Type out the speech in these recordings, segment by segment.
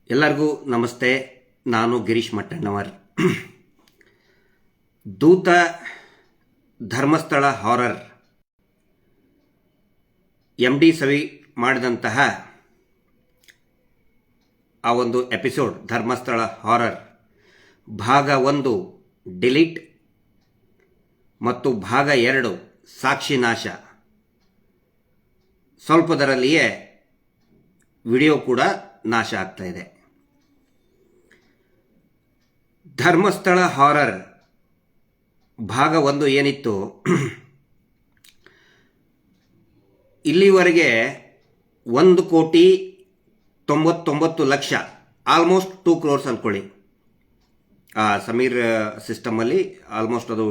ಎಲ್ಲರಿಗೂ ನಮಸ್ತೆ. ನಾನು ಗಿರೀಶ್ ಮಟ್ಟಣ್ಣವರ್. ದೂತ ಧರ್ಮಸ್ಥಳ ಹಾರರ್ MD ಸವಿ ಮಾಡಿದಂತಹ ಆ ಒಂದು ಎಪಿಸೋಡ್ ಧರ್ಮಸ್ಥಳ ಹಾರರ್ ಭಾಗ 1 ಡಿಲೀಟ್ ಮತ್ತು ಭಾಗ 2 ಸಾಕ್ಷಿನಾಶ. ಸ್ವಲ್ಪದರಲ್ಲಿಯೇ ವಿಡಿಯೋ ಕೂಡ ನಾಶ ಆಗ್ತಾ ಇದೆ. ಧರ್ಮಸ್ಥಳ ಹಾರರ್ ಭಾಗ 1 ಏನಿತ್ತು, ಇಲ್ಲಿವರೆಗೆ 1,99,00,000 ಆಲ್ಮೋಸ್ಟ್ 2 crores ಅಂದ್ಕೊಳ್ಳಿ. ಸಮೀರ್ ಸಿಸ್ಟಮಲ್ಲಿ ಆಲ್ಮೋಸ್ಟ್ ಅದು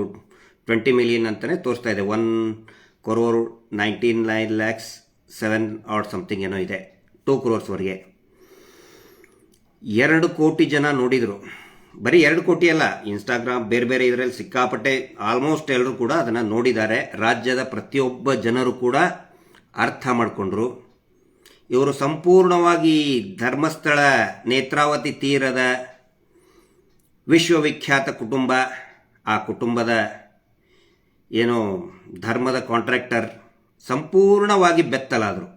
20 million ಅಂತಲೇ ತೋರಿಸ್ತಾ ಇದೆ. 1,19,09,07 ಆರ್ ಸಮಥಿಂಗ್ ಏನೋ ಇದೆ. 2 crores ವರೆಗೆ 2 ಕೋಟಿ ಜನ ನೋಡಿದರು. ಬರೀ 2 ಕೋಟಿ ಅಲ್ಲ, ಇನ್ಸ್ಟಾಗ್ರಾಮ್ ಬೇರೆ ಬೇರೆ ಇದರಲ್ಲಿ ಸಿಕ್ಕಾಪಟ್ಟೆ ಆಲ್ಮೋಸ್ಟ್ ಎಲ್ಲರೂ ಕೂಡ ಅದನ್ನು ನೋಡಿದ್ದಾರೆ. ರಾಜ್ಯದ ಪ್ರತಿಯೊಬ್ಬ ಜನರು ಕೂಡ ಅರ್ಥ ಮಾಡಿಕೊಂಡ್ರು. ಇವರು ಸಂಪೂರ್ಣವಾಗಿ ಧರ್ಮಸ್ಥಳ ನೇತ್ರಾವತಿ ತೀರದ ವಿಶ್ವವಿಖ್ಯಾತ ಕುಟುಂಬ, ಆ ಕುಟುಂಬದ ಏನೋ ಧರ್ಮದ ಕಾಂಟ್ರಾಕ್ಟರ್ ಸಂಪೂರ್ಣವಾಗಿ ಬೆತ್ತಲಾದರು.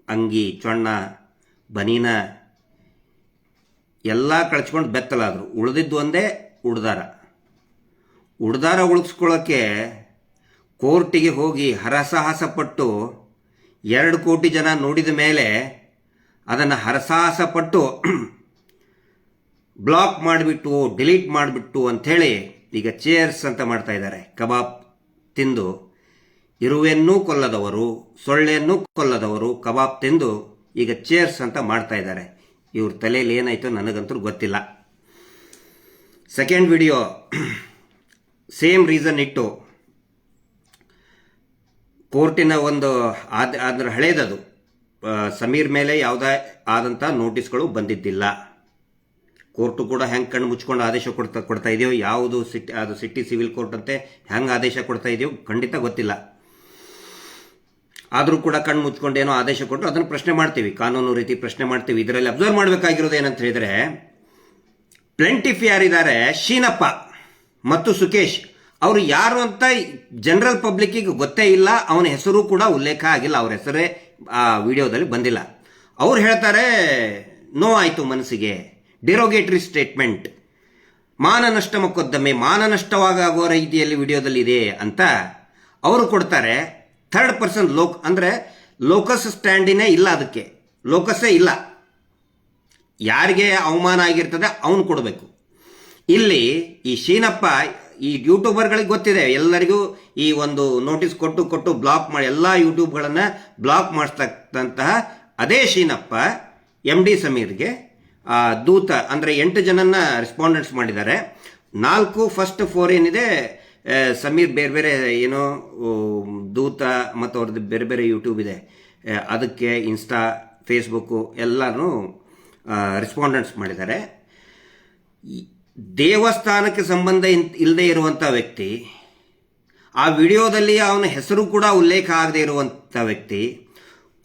ಅಂಗಿ, ಚೊಣ್ಣ, ಬನೀನ ಎಲ್ಲ ಕಳ್ಚ್ಕೊಂಡು ಬೆತ್ತಲಾದರು. ಉಳಿದಿದ್ದು ಒಂದೇ ಉಡ್ದಾರ ಉಳಿಸ್ಕೊಳ್ಳೋಕ್ಕೆ ಕೋರ್ಟಿಗೆ ಹೋಗಿ ಹರಸಾಹಸಪಟ್ಟು 2 ಕೋಟಿ ಜನ ನೋಡಿದ ಮೇಲೆ ಅದನ್ನು ಹರಸಾಹಸಪಟ್ಟು ಬ್ಲಾಕ್ ಮಾಡಿಬಿಟ್ಟು ಡಿಲೀಟ್ ಮಾಡಿಬಿಟ್ಟು ಅಂಥೇಳಿ ಈಗ ಚೇರ್ಸ್ ಅಂತ ಮಾಡ್ತಾ ಇದ್ದಾರೆ. ಕಬಾಬ್ ತಿಂದು ಇರುವೆನ್ನೂ ಕೊಲ್ಲದವರು, ಸೊಳ್ಳೆಯನ್ನೂ ಕೊಲ್ಲದವರು ಕಬಾಬ್ ತಿಂದು ಈಗ ಚೇರ್ಸ್ ಅಂತ ಮಾಡ್ತಾ ಇದ್ದಾರೆ. ಇವ್ರ ತಲೆಯಲ್ಲಿ ಏನಾಯಿತು ನನಗಂತೂ ಗೊತ್ತಿಲ್ಲ. ಸೆಕೆಂಡ್ ವಿಡಿಯೋ ಸೇಮ್ ರೀಸನ್ ಇಟ್ಟು ಕೋರ್ಟಿನ ಒಂದು ಅದರ ಹಳೇದದು ಸಮೀರ್ ಮೇಲೆ ಯಾವುದೇ ಆದಂಥ ನೋಟಿಸ್ಗಳು ಬಂದಿದ್ದಿಲ್ಲ. ಕೋರ್ಟು ಕೂಡ ಹೆಂಗೆ ಕಣ್ಣು ಮುಚ್ಕೊಂಡು ಆದೇಶ ಕೊಡ್ತಾ ಇದೆಯೋ, ಯಾವುದು ಅದು ಸಿಟಿ ಸಿವಿಲ್ ಕೋರ್ಟ್ ಅಂತೆ ಹೆಂಗೆ ಆದೇಶ ಕೊಡ್ತಾ ಇದೆಯೋ ಖಂಡಿತ ಗೊತ್ತಿಲ್ಲ. ಆದರೂ ಕೂಡ ಕಣ್ಣು ಮುಚ್ಕೊಂಡು ಏನೋ ಆದೇಶ ಕೊಟ್ಟರು ಅದನ್ನು ಪ್ರಶ್ನೆ ಮಾಡ್ತೀವಿ, ಕಾನೂನು ರೀತಿ ಪ್ರಶ್ನೆ ಮಾಡ್ತೀವಿ. ಇದರಲ್ಲಿ ಅಬ್ಸರ್ವ್ ಮಾಡಬೇಕಾಗಿರೋದು ಏನಂತ ಹೇಳಿದರೆ, ಪ್ಲೆಂಟಿಫ್ ಯಾರಿದ್ದಾರೆ, ಶೀನಪ್ಪ ಮತ್ತು ಸುಕೇಶ್, ಅವರು ಯಾರು ಅಂತ ಜನರಲ್ ಪಬ್ಲಿಕ್ಕಿಗೆ ಗೊತ್ತೇ ಇಲ್ಲ. ಅವನ ಹೆಸರು ಕೂಡ ಉಲ್ಲೇಖ ಆಗಿಲ್ಲ, ಅವ್ರ ಹೆಸರೇ ಆ ವಿಡಿಯೋದಲ್ಲಿ ಬಂದಿಲ್ಲ. ಅವ್ರು ಹೇಳ್ತಾರೆ ನೋವಾಯಿತು ಮನಸ್ಸಿಗೆ, ಡಿರೋಗೇಟರಿ ಸ್ಟೇಟ್ಮೆಂಟ್, ಮಾನನಷ್ಟ ಮೊಕದ್ದಮೆ, ಮಾನನಷ್ಟವಾಗುವ ರೀತಿಯಲ್ಲಿ ವಿಡಿಯೋದಲ್ಲಿ ಇದೆ ಅಂತ ಅವರು ಕೊಡ್ತಾರೆ. ಥರ್ಡ್ ಪರ್ಸನ್ ಅಂದರೆ ಲೋಕಸ್ ಸ್ಟ್ಯಾಂಡಿನೇ ಇಲ್ಲ, ಅದಕ್ಕೆ ಲೋಕಸ್ಸೇ ಇಲ್ಲ. ಯಾರಿಗೆ ಅವಮಾನ ಆಗಿರ್ತದೆ ಅವನು ಕೊಡಬೇಕು. ಇಲ್ಲಿ ಈ ಶೀನಪ್ಪ, ಈ ಯೂಟ್ಯೂಬರ್ಗಳಿಗೆ ಗೊತ್ತಿದೆ, ಎಲ್ಲರಿಗೂ ಈ ಒಂದು ನೋಟಿಸ್ ಕೊಟ್ಟು ಬ್ಲಾಕ್ ಮಾಡಿ ಎಲ್ಲ ಯೂಟ್ಯೂಬ್ಗಳನ್ನು ಬ್ಲಾಕ್ ಮಾಡಿಸ್ತಕ್ಕಂತಹ ಅದೇ ಶೀನಪ್ಪ MD ಸಮೀರ್ಗೆ ದೂತ ಅಂದರೆ 8 ಜನನ್ನ ರೆಸ್ಪಾಂಡೆಂಟ್ಸ್ ಮಾಡಿದ್ದಾರೆ. 4 ಫಸ್ಟ್ 4 ಏನಿದೆ ಸಮೀರ್ ಬೇರೆ ಬೇರೆ ಏನೋ ದೂತ ಮತ್ತು ಅವ್ರದ್ದು ಬೇರೆ ಬೇರೆ ಯೂಟ್ಯೂಬ್ ಇದೆ, ಅದಕ್ಕೆ ಇನ್ಸ್ಟಾ, ಫೇಸ್ಬುಕ್ಕು ಎಲ್ಲನೂ ರೆಸ್ಪಾಂಡೆಂಟ್ಸ್ ಮಾಡಿದ್ದಾರೆ. ದೇವಸ್ಥಾನಕ್ಕೆ ಸಂಬಂಧ ಇಲ್ಲದೆ ಇರುವಂಥ ವ್ಯಕ್ತಿ, ಆ ವಿಡಿಯೋದಲ್ಲಿ ಅವನ ಹೆಸರು ಕೂಡ ಉಲ್ಲೇಖ ಆಗದೆ ಇರುವಂಥ ವ್ಯಕ್ತಿ,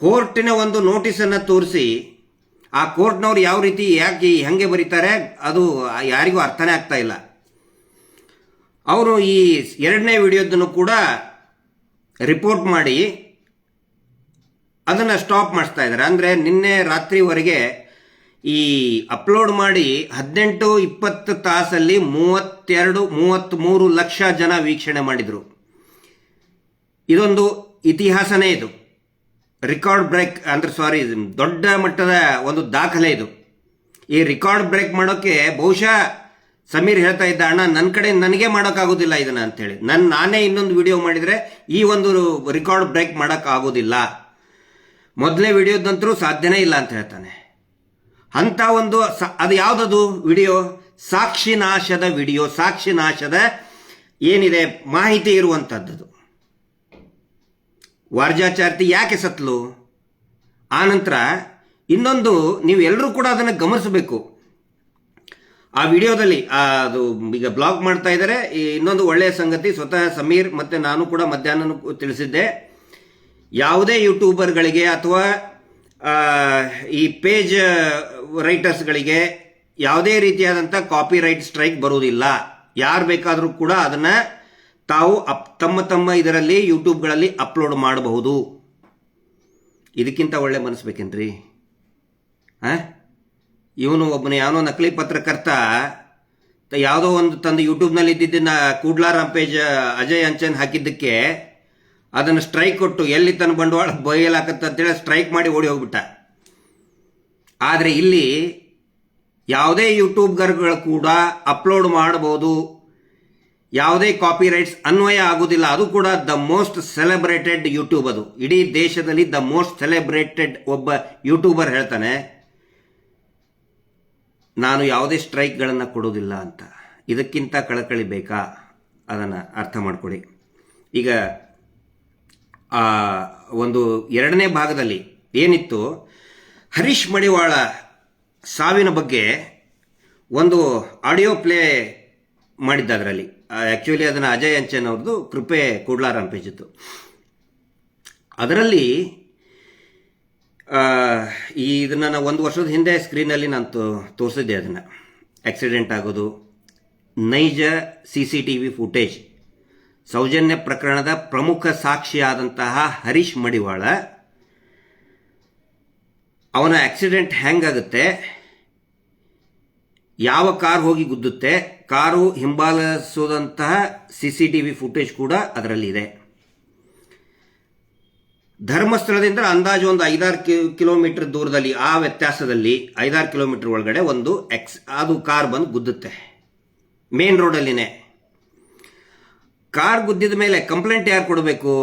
ಕೋರ್ಟಿನ ಒಂದು ನೋಟಿಸನ್ನು ತೋರಿಸಿ ಆ ಕೋರ್ಟ್ನವ್ರು ಯಾವ ರೀತಿ ಯಾಕೆ ಹೆಂಗೆ ಬರೀತಾರೆ ಅದು ಯಾರಿಗೂ ಅರ್ಥನೇ ಆಗ್ತಾ ಇಲ್ಲ. ಅವರು ಈ 2ನೇ ವಿಡಿಯೋದನ್ನು ಕೂಡ ರಿಪೋರ್ಟ್ ಮಾಡಿ ಅದನ್ನು ಸ್ಟಾಪ್ ಮಾಡಿಸ್ತಾ ಇದ್ದಾರೆ. ಅಂದರೆ ನಿನ್ನೆ ರಾತ್ರಿವರೆಗೆ ಈ ಅಪ್ಲೋಡ್ ಮಾಡಿ 18-20 ತಾಸಲ್ಲಿ 32-33 ಲಕ್ಷ ಜನ ವೀಕ್ಷಣೆ ಮಾಡಿದರು. ಇದೊಂದು ಇತಿಹಾಸನೇ, ಇದು ರೆಕಾರ್ಡ್ ಬ್ರೇಕ್ ಅಂದರೆ ದೊಡ್ಡ ಮಟ್ಟದ ಒಂದು ದಾಖಲೆ ಇದು. ಈ ರೆಕಾರ್ಡ್ ಬ್ರೇಕ್ ಮಾಡೋಕ್ಕೆ ಬಹುಶಃ ಸಮೀರ್ ಹೇಳ್ತಾ ಇದ್ದ, ಅಣ್ಣ ನನ್ನ ಕಡೆ ನನಗೆ ಮಾಡೋಕ್ಕಾಗೋದಿಲ್ಲ ಇದನ್ನು ಅಂತೇಳಿ, ನಾನೇ ಇನ್ನೊಂದು ವಿಡಿಯೋ ಮಾಡಿದರೆ ಈ ಒಂದು ರೆಕಾರ್ಡ್ ಬ್ರೇಕ್ ಮಾಡೋಕ್ಕಾಗೋದಿಲ್ಲ, ಮೊದಲನೇ ವಿಡಿಯೋದಂತರೂ ಸಾಧ್ಯನೇ ಇಲ್ಲ ಅಂತ ಹೇಳ್ತಾನೆ. ಅಂಥ ಒಂದು ಅದು ಯಾವುದದು ವಿಡಿಯೋ, ಸಾಕ್ಷಿನಾಶದ ವಿಡಿಯೋ, ಸಾಕ್ಷಿನಾಶದ ಏನಿದೆ ಮಾಹಿತಿ ಇರುವಂಥದ್ದು. ವಾರ್ಜಾಚಾರ್ತಿ ಯಾಕೆ ಸತ್ಲು, ಆನಂತರ ಇನ್ನೊಂದು ನೀವು ಎಲ್ಲರೂ ಕೂಡ ಅದನ್ನು ಗಮನಿಸಬೇಕು. ಆ ವಿಡಿಯೋದಲ್ಲಿ ಅದು ಈಗ ಬ್ಲಾಗ್ ಮಾಡ್ತಾ ಇದ್ದಾರೆ. ಇನ್ನೊಂದು ಒಳ್ಳೆಯ ಸಂಗತಿ, ಸ್ವತಃ ಸಮೀರ್ ಮತ್ತು ನಾನು ಕೂಡ ಮಧ್ಯಾಹ್ನ ತಿಳಿಸಿದ್ದೆ, ಯಾವುದೇ ಯೂಟ್ಯೂಬರ್ಗಳಿಗೆ ಅಥವಾ ಈ ಪೇಜ್ ರೈಟರ್ಸ್ಗಳಿಗೆ ಯಾವುದೇ ರೀತಿಯಾದಂಥ ಕಾಪಿ ರೈಟ್ ಸ್ಟ್ರೈಕ್ ಬರುವುದಿಲ್ಲ. ಯಾರು ಬೇಕಾದರೂ ಕೂಡ ಅದನ್ನು ತಾವು ತಮ್ಮ ಇದರಲ್ಲಿ ಯೂಟ್ಯೂಬ್ಗಳಲ್ಲಿ ಅಪ್ಲೋಡ್ ಮಾಡಬಹುದು. ಇದಕ್ಕಿಂತ ಒಳ್ಳೆ ಮನಸ್ಸು ಬೇಕೇನ್ರಿ? ಇವನು ಒಬ್ಬನ ಯಾವನೋ ನಕಲಿ ಪತ್ರಕರ್ತ ಯಾವುದೋ ಒಂದು ತಂದು ಯೂಟ್ಯೂಬ್ನಲ್ಲಿ ಇದ್ದಿದ್ದನ್ನ ಕೂಡ್ಲಾ ರಾಂಪೇಜ್ ಅಜಯ್ ಅಂಚನ್ ಹಾಕಿದ್ದಕ್ಕೆ ಅದನ್ನು ಸ್ಟ್ರೈಕ್ ಕೊಟ್ಟು ಎಲ್ಲಿ ತನ್ನ ಬಂಡವಾಳ ಬಯಲಾಕತ್ತಂತೇಳಿ ಸ್ಟ್ರೈಕ್ ಮಾಡಿ ಓಡಿ ಹೋಗ್ಬಿಟ್ಟ. ಆದರೆ ಇಲ್ಲಿ ಯಾವುದೇ ಯೂಟ್ಯೂಬ್ಗರ್ಗಳು ಕೂಡ ಅಪ್ಲೋಡ್ ಮಾಡಬಹುದು, ಯಾವುದೇ ಕಾಪಿ ರೈಟ್ಸ್ ಅನ್ವಯ ಆಗುವುದಿಲ್ಲ. ಅದು ಕೂಡ ದ ಮೋಸ್ಟ್ ಸೆಲೆಬ್ರೇಟೆಡ್ ಯೂಟ್ಯೂಬ್. ಅದು ಇಡೀ ದೇಶದಲ್ಲಿ ದ ಮೋಸ್ಟ್ ಸೆಲೆಬ್ರೇಟೆಡ್ ಒಬ್ಬ ಯೂಟ್ಯೂಬರ್ ಹೇಳ್ತಾನೆ, ನಾನು ಯಾವುದೇ ಸ್ಟ್ರೈಕ್ಗಳನ್ನು ಕೊಡೋದಿಲ್ಲ ಅಂತ. ಇದಕ್ಕಿಂತ ಕಳಕಳಿ ಬೇಕಾ? ಅದನ್ನು ಅರ್ಥ ಮಾಡಿಕೊಡಿ. ಈಗ ಒಂದು ಎರಡನೇ ಭಾಗದಲ್ಲಿ ಏನಿತ್ತು, ಹರೀಶ್ ಮಡಿವಾಳ ಸಾವಿನ ಬಗ್ಗೆ ಒಂದು ಆಡಿಯೋ ಪ್ಲೇ ಮಾಡಿದ್ದ. ಅದರಲ್ಲಿ ಆ್ಯಕ್ಚುಲಿ ಅದನ್ನು ಅಜಯ್ ಅಂಚನ್ ಅವ್ರದ್ದು ಕೃಪೆ ಕೂಡ್ಲಾ ರಾಂಪೇಜ್ ಇತ್ತು. ಅದರಲ್ಲಿ ಇದನ್ನು ನಾನು 1 ವರ್ಷದ ಹಿಂದೆ ಸ್ಕ್ರೀನಲ್ಲಿ ನಾನು ತೋರಿಸಿದ್ದೆ. ಅದನ್ನು ಆಕ್ಸಿಡೆಂಟ್ ಆಗೋದು, ನೈಜ CCTV ಫುಟೇಜ್, ಸೌಜನ್ಯ ಪ್ರಕರಣದ ಪ್ರಮುಖ ಸಾಕ್ಷಿಯಾದಂತಹ ಹರೀಶ್ ಮಡಿವಾಳ ಅವನ ಆಕ್ಸಿಡೆಂಟ್ ಹೆಂಗಾಗುತ್ತೆ, ಯಾವ ಕಾರ್ ಹೋಗಿ ಗುದ್ದುತ್ತೆ, ಕಾರು ಹಿಂಬಾಲಿಸೋದಂತಹ CCTV ಫುಟೇಜ್ ಕೂಡ ಅದರಲ್ಲಿ ಇದೆ. ಧರ್ಮಸ್ಥಳದಿಂದ ಅಂದಾಜು ಒಂದು 5-6 ಕಿಲೋಮೀಟರ್ ದೂರದಲ್ಲಿ, ಆ ವ್ಯತ್ಯಾಸದಲ್ಲಿ 5-6 ಕಿಲೋಮೀಟರ್ ಒಳಗಡೆ ಒಂದು ಅದು ಕಾರ್ ಬಂದು ಗುದ್ದುತ್ತೆ ಮೇನ್ ರೋಡಲ್ಲಿನೇ. ಕಾರ್ ಗುದ್ದಿದ ಮೇಲೆ ಕಂಪ್ಲೇಂಟ್ ಯಾರು ಕೊಡಬೇಕು?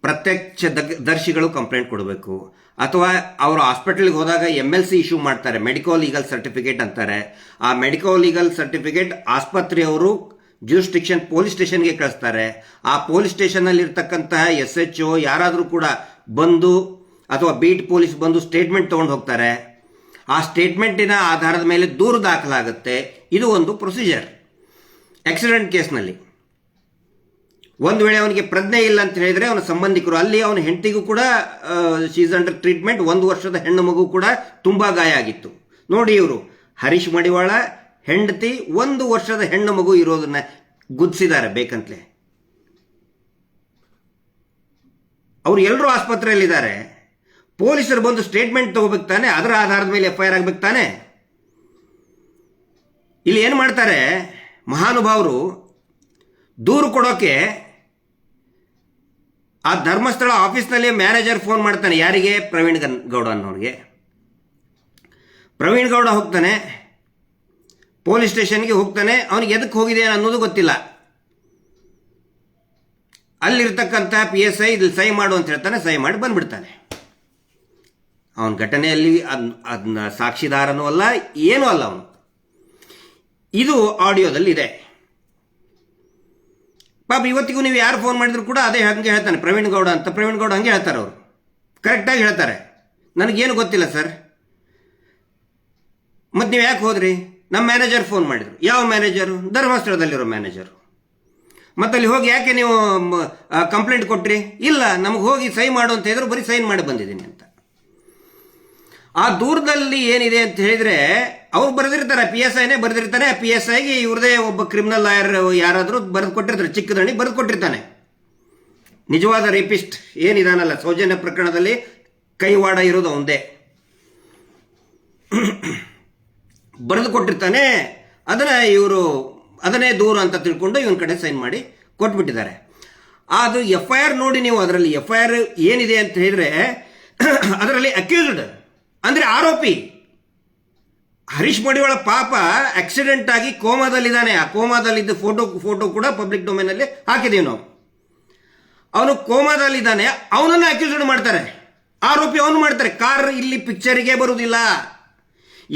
ಪ್ರತ್ಯಕ್ಷ ದರ್ಶಿಗಳು ಕಂಪ್ಲೇಂಟ್ ಕೊಡಬೇಕು. ಅಥವಾ ಅವರು ಹಾಸ್ಪಿಟಲ್ಗೆ ಹೋದಾಗ MLC ಇಶ್ಯೂ ಮಾಡ್ತಾರೆ, ಮೆಡಿಕಲ್ ಲೀಗಲ್ ಸರ್ಟಿಫಿಕೇಟ್ ಅಂತಾರೆ. ಆ ಮೆಡಿಕಲ್ ಲೀಗಲ್ ಸರ್ಟಿಫಿಕೇಟ್ ಆಸ್ಪತ್ರೆಯವರು ಜ್ಯೂರಿಸ್ಡಿಕ್ಷನ್ ಪೊಲೀಸ್ ಸ್ಟೇಷನ್ಗೆ ಕಳಿಸ್ತಾರೆ. ಆ ಪೊಲೀಸ್ ಸ್ಟೇಷನ್ನಲ್ಲಿ ಇರ್ತಕ್ಕಂತಹ SHO ಯಾರಾದರೂ ಕೂಡ ಬಂದು ಅಥವಾ ಬೀಟ್ ಪೊಲೀಸ್ ಬಂದು ಸ್ಟೇಟ್ಮೆಂಟ್ ತೊಗೊಂಡು ಹೋಗ್ತಾರೆ. ಆ ಸ್ಟೇಟ್ಮೆಂಟಿನ ಆಧಾರದ ಮೇಲೆ ದೂರು ದಾಖಲಾಗುತ್ತೆ. ಇದು ಒಂದು ಪ್ರೊಸೀಜರ್. ಆಕ್ಸಿಡೆಂಟ್ ಕೇಸ್ನಲ್ಲಿ ಒಂದು ವೇಳೆ ಅವನಿಗೆ ಪ್ರಜ್ಞೆ ಇಲ್ಲ ಅಂತ ಹೇಳಿದ್ರೆ ಅವನ ಸಂಬಂಧಿಕರು, ಅಲ್ಲಿ ಅವನ ಹೆಂಡತಿಗೂ ಕೂಡ ಶೀಸ್ ಅಂಡರ್ ಟ್ರೀಟ್ಮೆಂಟ್, 1 ವರ್ಷದ ಹೆಣ್ಣು ಮಗು ಕೂಡ ತುಂಬಾ ಗಾಯ ಆಗಿತ್ತು. ನೋಡಿ, ಇವರು ಹರೀಶ್ ಮಡಿವಾಳ ಹೆಂಡತಿ 1 ವರ್ಷದ ಹೆಣ್ಣು ಮಗು ಇರೋದನ್ನ ಗುದ್ಸಿದ್ದಾರೆ ಬೇಕಂತಲೇ. ಅವರು ಎಲ್ಲರೂ ಆಸ್ಪತ್ರೆಯಲ್ಲಿದ್ದಾರೆ. ಪೊಲೀಸರು ಬಂದು ಸ್ಟೇಟ್ಮೆಂಟ್ ತಗೋಬೇಕು ತಾನೆ, ಅದರ ಆಧಾರದ ಮೇಲೆ FIR ಆಗ್ಬೇಕು ತಾನೆ. ಇಲ್ಲಿ ಏನು ಮಾಡ್ತಾರೆ ಮಹಾನುಭಾವರು, ದೂರು ಕೊಡೋಕೆ ಆ ಧರ್ಮಸ್ಥಳ ಆಫೀಸ್ನಲ್ಲಿ ಮ್ಯಾನೇಜರ್ ಫೋನ್ ಮಾಡ್ತಾನೆ. ಯಾರಿಗೆ? ಪ್ರವೀಣ್ ಗೌಡ ಅನ್ನೋರಿಗೆ. ಪ್ರವೀಣ್ ಗೌಡ ಹೋಗ್ತಾನೆ, ಪೊಲೀಸ್ ಸ್ಟೇಷನ್ಗೆ ಹೋಗ್ತಾನೆ. ಅವನಿಗೆ ಎದಕ್ಕೆ ಹೋಗಿದೆ ಅನ್ನೋದು ಗೊತ್ತಿಲ್ಲ. ಅಲ್ಲಿರ್ತಕ್ಕಂಥ PSI ಇಲ್ಲಿ ಸಹಿ ಮಾಡು ಅಂತ ಹೇಳ್ತಾನೆ, ಸಹಿ ಮಾಡಿ ಬಂದ್ಬಿಡ್ತಾನೆ. ಅವನ ಘಟನೆಯಲ್ಲಿ ಅದನ್ನ ಸಾಕ್ಷಿದಾರನೂ ಅಲ್ಲ, ಏನೂ ಅಲ್ಲ ಅವನು. ಇದು ಆಡಿಯೋದಲ್ಲಿ ಇದೆ. ಪಾಪ ಇವತ್ತಿಗೂ ನೀವು ಯಾರು ಫೋನ್ ಮಾಡಿದ್ರು ಕೂಡ ಅದೇ ಹಂಗೆ ಹೇಳ್ತಾನೆ, ಪ್ರವೀಣ್ ಗೌಡ ಅಂತ. ಪ್ರವೀಣ್ ಗೌಡ ಹಂಗೆ ಹೇಳ್ತಾರೆ, ಅವರು ಕರೆಕ್ಟಾಗಿ ಹೇಳ್ತಾರೆ. ನನಗೇನು ಗೊತ್ತಿಲ್ಲ ಸರ್. ಮತ್ತು ನೀವು ಯಾಕೆ ಹೋದ್ರಿ? ನಮ್ಮ ಮ್ಯಾನೇಜರ್ ಫೋನ್ ಮಾಡಿದ್ರು. ಯಾವ ಮ್ಯಾನೇಜರು? ಧರ್ಮಸ್ಥಳದಲ್ಲಿರೋ ಮ್ಯಾನೇಜರು. ಮತ್ತು ಅಲ್ಲಿ ಹೋಗಿ ಯಾಕೆ ನೀವು ಕಂಪ್ಲೇಂಟ್ ಕೊಟ್ರಿ? ಇಲ್ಲ, ನಮಗೆ ಹೋಗಿ ಸಹಿ ಮಾಡು ಅಂತ ಹೇಳಿದ್ರು, ಬರೀ ಸೈನ್ ಮಾಡಿ ಬಂದಿದ್ದೀನಿ ಅಂತ. ಆ ದೂರದಲ್ಲಿ ಏನಿದೆ ಅಂತ ಹೇಳಿದ್ರೆ ಅವ್ರು ಬರೆದಿರ್ತಾರೆ, PSIನೇ ಬರೆದಿರ್ತಾನೆ. PSIಗೆ ಇವ್ರದೇ ಒಬ್ಬ ಕ್ರಿಮಿನಲ್ ಲಾಯರ್ ಯಾರಾದರೂ ಬರೆದು ಕೊಟ್ಟಿರ್ತಾರೆ, ಚಿಕ್ಕದಣಿ ಬರೆದು ಕೊಟ್ಟಿರ್ತಾನೆ. ನಿಜವಾದ ರೇಪಿಸ್ಟ್ ಏನಿದಾನಲ್ಲ ಸೌಜನ್ಯ ಪ್ರಕರಣದಲ್ಲಿ ಕೈವಾಡ ಇರೋದು ಅವಂದೇ, ಬರೆದು ಕೊಟ್ಟಿರ್ತಾನೆ. ಅದನ್ನೇ ದೂರ ಅಂತ ತಿಳ್ಕೊಂಡು ಇವನ್ ಕಡೆ ಸೈನ್ ಮಾಡಿ ಕೊಟ್ಬಿಟ್ಟಿದ್ದಾರೆ. ಅದು FIR ನೋಡಿ ನೀವು. ಅದರಲ್ಲಿ FIR ಏನಿದೆ ಅಂತ ಹೇಳಿದ್ರೆ ಅದರಲ್ಲಿ ಅಕ್ಯೂಸ್ಡ್ ಅಂದ್ರೆ ಆರೋಪಿ ಹರೀಶ್ ಮಡಿವಾಳ ಪಾಪ ಆಕ್ಸಿಡೆಂಟ್ ಆಗಿ ಕೋಮಾದಲ್ಲಿದ್ದಾನೆ. ಆ ಕೋಮಾದಲ್ಲಿದ್ದ ಫೋಟೋ ಕೂಡ ಪಬ್ಲಿಕ್ ಡೊಮೇನಲ್ಲಿ ಹಾಕಿದೀವಿ ನಾವು. ಅವನು ಕೋಮಾದಲ್ಲಿದ್ದಾನೆ, ಅವನನ್ನು ಅಕ್ಯೂಸ್ಡ್ ಮಾಡ್ತಾರೆ, ಆರೋಪಿ ಅವನು ಮಾಡ್ತಾರೆ. ಕಾರ್ ಇಲ್ಲಿ ಪಿಕ್ಚರಿಗೆ ಬರುವುದಿಲ್ಲ.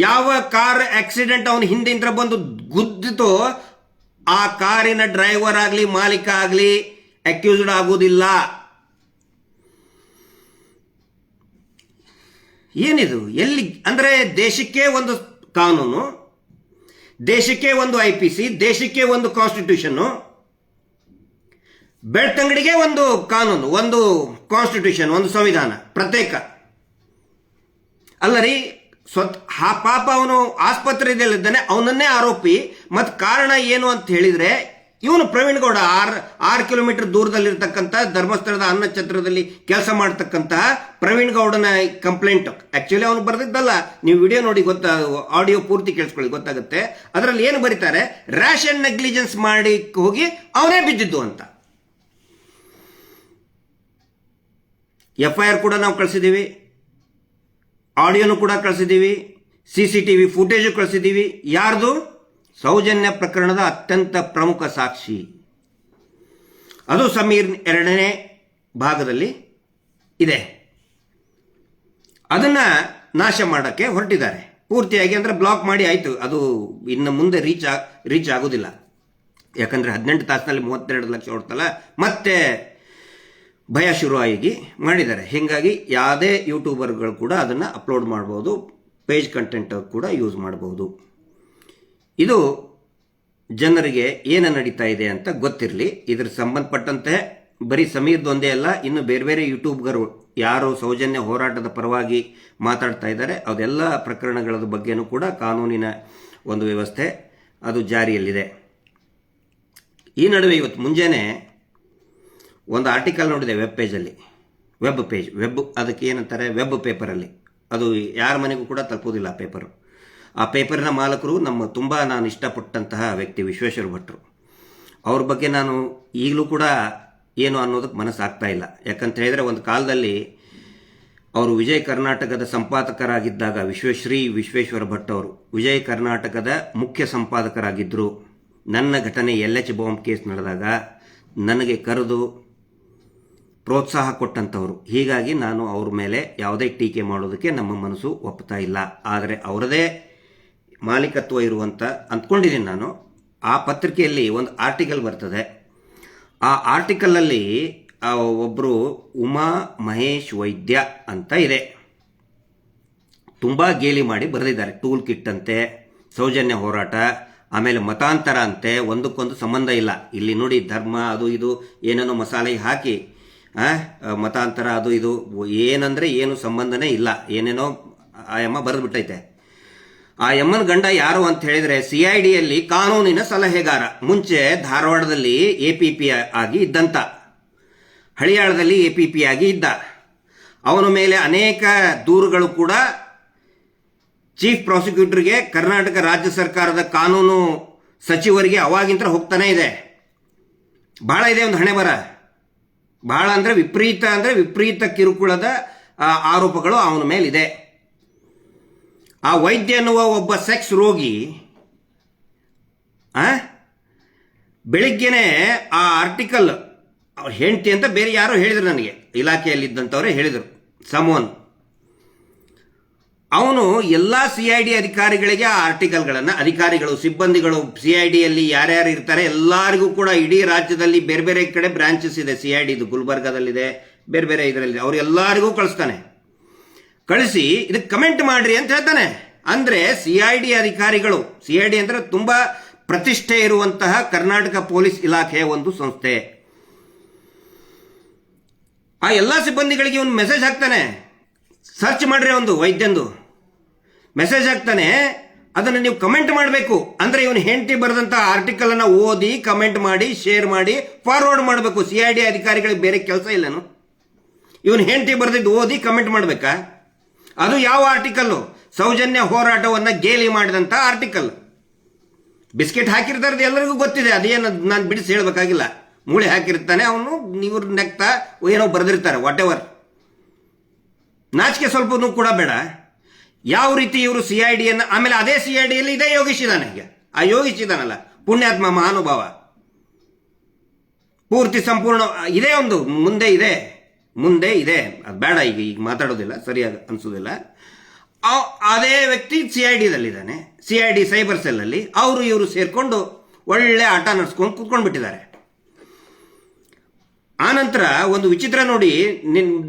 ಯಾವ ಕಾರ್ ಆಕ್ಸಿಡೆಂಟ್ ಅವನ ಹಿಂದಿಂದ ಬಂದು ಗುದ್ದಿತೋ ಆ ಕಾರಿನ ಡ್ರೈವರ್ ಆಗಲಿ ಮಾಲೀಕ ಆಗಲಿ ಅಕ್ಯೂಸ್ಡ್ ಆಗುವುದಿಲ್ಲ. ಏನಿದು? ಎಲ್ಲಿ ಅಂದ್ರೆ ದೇಶಕ್ಕೆ ಒಂದು ಕಾನೂನು, ದೇಶಕ್ಕೆ ಒಂದು IPC, ದೇಶಕ್ಕೆ ಒಂದು ಕಾನ್ಸ್ಟಿಟ್ಯೂಷನ್, ಬೆಳ್ತಂಗಡಿಗೆ ಒಂದು ಕಾನೂನು, ಒಂದು ಕಾನ್ಸ್ಟಿಟ್ಯೂಷನ್, ಒಂದು ಸಂವಿಧಾನ ಪ್ರತ್ಯೇಕ. ಅಲ್ಲರಿ ಪಾಪ ಅವನು ಆಸ್ಪತ್ರೆಯಲ್ಲಿದ್ದಾನೆ, ಅವನನ್ನೇ ಆರೋಪಿ. ಮತ್ತು ಕಾರಣ ಏನು ಅಂತ ಹೇಳಿದ್ರೆ ಇವನು ಪ್ರವೀಣ್ ಗೌಡ 6 ಕಿಲೋಮೀಟರ್ ದೂರದಲ್ಲಿರ್ತಕ್ಕಂಥ ಧರ್ಮಸ್ಥಳದ ಅನ್ನಛತ್ರದಲ್ಲಿ ಕೆಲಸ ಮಾಡ್ತಕ್ಕಂತಹ ಪ್ರವೀಣ್ ಗೌಡನ ಕಂಪ್ಲೇಂಟ್. ಆಕ್ಚುಲಿ ಅವನು ಬರೆದಿದ್ದಲ್ಲ, ನೀವು ವಿಡಿಯೋ ನೋಡಿ ಆಡಿಯೋ ಪೂರ್ತಿ ಕೇಳಿಸ್ಕೊಳ್ಳಿ, ಗೊತ್ತಾಗುತ್ತೆ. ಅದರಲ್ಲಿ ಏನು ಬರೀತಾರೆ, ರ್ಯಾಶ್ ಅಂಡ್ ನೆಗ್ಲಿಜೆನ್ಸ್ ಮಾಡಿ ಹೋಗಿ ಅವನೇ ಬಿದ್ದಿದ್ದು ಅಂತ. FIR ಕೂಡ ನಾವು ಕಳಿಸಿದ್ದೀವಿ, ಆಡಿಯೋನು ಕೂಡ ಕಳಿಸಿದ್ದೀವಿ, CCTV ಫುಟೇಜು ಕಳಿಸಿದ್ದೀವಿ. ಯಾರ್ದು? ಸೌಜನ್ಯ ಪ್ರಕರಣದ ಅತ್ಯಂತ ಪ್ರಮುಖ ಸಾಕ್ಷಿ, ಅದು ಸಮೀರ್ 2ನೇ ಭಾಗದಲ್ಲಿ ಇದೆ. ಅದನ್ನ ನಾಶ ಮಾಡೋಕ್ಕೆ ಹೊರಟಿದ್ದಾರೆ ಪೂರ್ತಿಯಾಗಿ. ಅಂದ್ರೆ ಬ್ಲಾಕ್ ಮಾಡಿ ಆಯ್ತು, ಅದು ಇನ್ನು ಮುಂದೆ ರೀಚ್ ಆಗೋದಿಲ್ಲ. ಯಾಕಂದ್ರೆ 18 ತಾಸಿನಲ್ಲಿ 32 ಲಕ್ಷ ಹೊಡ್ತಲ್ಲ, ಮತ್ತೆ ಭಯ ಶುರುವಾಗಿ ಮಾಡಿದ್ದಾರೆ. ಹೀಗಾಗಿ ಯಾವುದೇ ಯೂಟ್ಯೂಬರ್ಗಳು ಕೂಡ ಅದನ್ನು ಅಪ್ಲೋಡ್ ಮಾಡ್ಬೋದು, ಪೇಜ್ ಕಂಟೆಂಟ್ ಕೂಡ ಯೂಸ್ ಮಾಡಬಹುದು. ಇದು ಜನರಿಗೆ ಏನು ನಡೀತಾ ಇದೆ ಅಂತ ಗೊತ್ತಿರಲಿ. ಇದ್ರ ಸಂಬಂಧಪಟ್ಟಂತೆ ಬರೀ ಸಮೀರ್ದೊಂದೇ ಅಲ್ಲ, ಇನ್ನು ಬೇರೆ ಬೇರೆ ಯೂಟ್ಯೂಬ್ಗರು ಯಾರು ಸೌಜನ್ಯ ಹೋರಾಟದ ಪರವಾಗಿ ಮಾತಾಡ್ತಾ ಇದ್ದಾರೆ ಅದೆಲ್ಲ ಪ್ರಕರಣಗಳ ಬಗ್ಗೆನೂ ಕೂಡ ಕಾನೂನಿನ ಒಂದು ವ್ಯವಸ್ಥೆ ಅದು ಜಾರಿಯಲ್ಲಿದೆ. ಈ ನಡುವೆ ಇವತ್ತು ಮುಂಜಾನೆ ಒಂದು ಆರ್ಟಿಕಲ್ ನೋಡಿದೆ ವೆಬ್ ಅದಕ್ಕೆ ಏನಂತಾರೆ, ವೆಬ್ ಪೇಪರಲ್ಲಿ. ಅದು ಯಾರ ಮನೆಗೂ ಕೂಡ ತಲುಪೋದಿಲ್ಲ ಆ ಪೇಪರು. ಆ ಪೇಪರಿನ ಮಾಲಕರು ನಾನು ಇಷ್ಟಪಟ್ಟಂತಹ ವ್ಯಕ್ತಿ ವಿಶ್ವೇಶ್ವರ ಭಟ್ರು. ಅವ್ರ ಬಗ್ಗೆ ನಾನು ಈಗಲೂ ಕೂಡ ಏನು ಅನ್ನೋದಕ್ಕೆ ಮನಸ್ಸಾಗ್ತಾ ಇಲ್ಲ. ಯಾಕಂತ ಹೇಳಿದ್ರೆ ಒಂದು ಕಾಲದಲ್ಲಿ ಅವರು ವಿಜಯ ಕರ್ನಾಟಕದ ಸಂಪಾದಕರಾಗಿದ್ದಾಗ ವಿಶ್ವೇಶ್ವರ ಭಟ್ ಅವರು ವಿಜಯ ಕರ್ನಾಟಕದ ಮುಖ್ಯ ಸಂಪಾದಕರಾಗಿದ್ದರು. ನನ್ನ ಘಟನೆ LH ಬಾಂಬ್ ಕೇಸ್ ನಡೆದಾಗ ನನಗೆ ಕರೆದು ಪ್ರೋತ್ಸಾಹ ಕೊಟ್ಟಂಥವ್ರು. ಹೀಗಾಗಿ ನಾನು ಅವ್ರ ಮೇಲೆ ಯಾವುದೇ ಟೀಕೆ ಮಾಡೋದಕ್ಕೆ ನಮ್ಮ ಮನಸ್ಸು ಒಪ್ತಾ ಇಲ್ಲ. ಆದರೆ ಅವರದೇ ಮಾಲೀಕತ್ವ ಇರುವಂತ ಅಂದ್ಕೊಂಡಿದ್ದೀನಿ ನಾನು. ಆ ಪತ್ರಿಕೆಯಲ್ಲಿ ಒಂದು ಆರ್ಟಿಕಲ್ ಬರ್ತದೆ. ಆ ಆರ್ಟಿಕಲಲ್ಲಿ ಒಬ್ಬರು ಉಮಾ ಮಹೇಶ್ ವೈದ್ಯ ಅಂತ ಇದೆ, ತುಂಬ ಗೇಲಿ ಮಾಡಿ ಬರೆದಿದ್ದಾರೆ. ಟೂಲ್ ಕಿಟ್ ಅಂತೆ, ಸೌಜನ್ಯ ಹೋರಾಟ, ಆಮೇಲೆ ಮತಾಂತರ ಅಂತೆ, ಒಂದಕ್ಕೊಂದು ಸಂಬಂಧ ಇಲ್ಲ. ಇಲ್ಲಿ ನೋಡಿ, ಧರ್ಮ ಅದು ಇದು ಏನೇನೋ ಮಸಾಲೆಗೆ ಹಾಕಿ ಮತಾಂತರ ಅದು ಇದು ಏನಂದ್ರೆ ಏನು ಸಂಬಂಧನೇ ಇಲ್ಲ, ಏನೇನೋ ಆ ಯಮ್ಮ ಬರೆದ್ಬಿಟ್ಟೈತೆ. ಆ ಯಮ್ಮನ ಗಂಡ ಯಾರು ಅಂತ ಹೇಳಿದ್ರೆ CIDಯಲ್ಲಿ ಕಾನೂನಿನ ಸಲಹೆಗಾರ. ಮುಂಚೆ ಧಾರವಾಡದಲ್ಲಿ APP ಆಗಿ ಇದ್ದಂತ, ಹಳಿಯಾಳದಲ್ಲಿ APP ಆಗಿ ಇದ್ದ. ಅವನ ಮೇಲೆ ಅನೇಕ ದೂರುಗಳು ಕೂಡ ಚೀಫ್ ಪ್ರಾಸಿಕ್ಯೂಟರ್ಗೆ, ಕರ್ನಾಟಕ ರಾಜ್ಯ ಸರ್ಕಾರದ ಕಾನೂನು ಸಚಿವರಿಗೆ ಅವಾಗಿಂತ ಹೋಗ್ತಾನೆ ಇದೆ. ಬಹಳ ಇದೆ ಒಂದು ಹಣೆ ಬರ. ಬಹಳ ಅಂದ್ರೆ ವಿಪರೀತ ಕಿರುಕುಳದ ಆರೋಪಗಳು ಅವನ ಮೇಲಿದೆ. ಆ ವೈದ್ಯ ಎನ್ನುವ ಒಬ್ಬ ಸೆಕ್ಸ್ ರೋಗಿ ಬೆಳಿಗ್ಗೆನೆ ಆ ಆರ್ಟಿಕಲ್ ಅವ್ರ ಹೆಂಡತಿ ಅಂತ ಬೇರೆ ಯಾರೋ ಹೇಳಿದ್ರು ನನಗೆ, ಇಲಾಖೆಯಲ್ಲಿದ್ದಂಥವ್ರೆ ಹೇಳಿದರು, ಸಮೋನ್. ಅವನು ಎಲ್ಲ CID ಅಧಿಕಾರಿಗಳಿಗೆ ಆ ಆರ್ಟಿಕಲ್ಗಳನ್ನು, ಅಧಿಕಾರಿಗಳು ಸಿಬ್ಬಂದಿಗಳು CIDಯಲ್ಲಿ ಯಾರ್ಯಾರು ಇರ್ತಾರೆ ಎಲ್ಲರಿಗೂ ಕೂಡ, ಇಡೀ ರಾಜ್ಯದಲ್ಲಿ ಬೇರೆ ಬೇರೆ ಕಡೆ ಬ್ರಾಂಚಸ್ ಇದೆ CID, ಗುಲ್ಬರ್ಗಾದಲ್ಲಿದೆ, ಬೇರೆ ಬೇರೆ ಇದರಲ್ಲಿದೆ, ಅವ್ರೆಲ್ಲರಿಗೂ ಕಳಿಸ್ತಾನೆ. ಕಳಿಸಿ ಇದಕ್ಕೆ ಕಮೆಂಟ್ ಮಾಡ್ರಿ ಅಂತ ಹೇಳ್ತಾನೆ. ಅಂದ್ರೆ CID ಅಧಿಕಾರಿಗಳು, CID ಅಂದ್ರೆ ತುಂಬಾ ಪ್ರತಿಷ್ಠೆ ಇರುವಂತಹ ಕರ್ನಾಟಕ ಪೊಲೀಸ್ ಇಲಾಖೆಯ ಒಂದು ಸಂಸ್ಥೆ. ಆ ಎಲ್ಲ ಸಿಬ್ಬಂದಿಗಳಿಗೆ ಒಂದು ಮೆಸೇಜ್ ಹಾಕ್ತಾನೆ, ಸರ್ಚ್ ಮಾಡ್ರಿ, ಒಂದು ವೈದ್ಯಂದು ಮೆಸೇಜ್ ಹಾಕ್ತಾನೆ, ಅದನ್ನು ನೀವು ಕಮೆಂಟ್ ಮಾಡಬೇಕು. ಅಂದ್ರೆ ಇವನು ಹೆಂಡತಿ ಬರೆದಂತ ಆರ್ಟಿಕಲ್ ಅನ್ನ ಓದಿ ಕಮೆಂಟ್ ಮಾಡಿ ಶೇರ್ ಮಾಡಿ ಫಾರ್ವರ್ಡ್ ಮಾಡಬೇಕು. CID ಅಧಿಕಾರಿಗಳಿಗೆ ಬೇರೆ ಕೆಲಸ ಇಲ್ಲನು? ಇವನು ಹೆಂಡತಿ ಬರೆದಿದ್ದು ಓದಿ ಕಮೆಂಟ್ ಮಾಡಬೇಕಾ? ಅದು ಯಾವ ಆರ್ಟಿಕಲ್? ಸೌಜನ್ಯ ಹೋರಾಟವನ್ನ ಗೇಲಿ ಮಾಡಿದಂತ ಆರ್ಟಿಕಲ್. ಬಿಸ್ಕೆಟ್ ಹಾಕಿರ್ತಾರದು ಎಲ್ಲರಿಗೂ ಗೊತ್ತಿದೆ, ಅದೇನು ನಾನು ಬಿಡಿಸಿ ಹೇಳಬೇಕಾಗಿಲ್ಲ. ಮೂಳೆ ಹಾಕಿರ್ತಾನೆ ಅವನು, ಇವ್ರ ನೆಕ್ತಾ ಏನೋ ಬರೆದಿರ್ತಾರೆ, ವಾಟ್ ಎವರ್. ನಾಚಿಕೆ ಸ್ವಲ್ಪನೂ ಕೂಡ ಬೇಡ. ಯಾವ ರೀತಿ ಇವರು CIDಯನ್ನು, ಆಮೇಲೆ ಅದೇ CIDಯಲ್ಲಿ ಇದೇ ಯೋಗೀಶ್ ಇದ್ದಾನೆ. ಈಗ ಆ ಯೋಗೀಶ್ ಇದ್ದಾನಲ್ಲ, ಪುಣ್ಯಾತ್ಮ ಮಹಾನುಭಾವ, ಪೂರ್ತಿ ಸಂಪೂರ್ಣ ಇದೇ ಒಂದು ಮುಂದೆ ಇದೆ. ಅದು ಬೇಡ, ಈಗ ಮಾತಾಡೋದಿಲ್ಲ, ಸರಿಯಾಗಿ ಅನ್ಸೋದಿಲ್ಲ. ಅದೇ ವ್ಯಕ್ತಿ CIDದಲ್ಲಿದ್ದಾನೆ, CID ಸೈಬರ್ ಸೆಲ್ಲಲ್ಲಿ. ಅವರು ಇವರು ಸೇರ್ಕೊಂಡು ಒಳ್ಳೆ ಆಟ ನಡೆಸ್ಕೊಂಡು ಕೂತ್ಕೊಂಡ್ಬಿಟ್ಟಿದ್ದಾರೆ. ಆನಂತರ ಒಂದು ವಿಚಿತ್ರ ನೋಡಿ,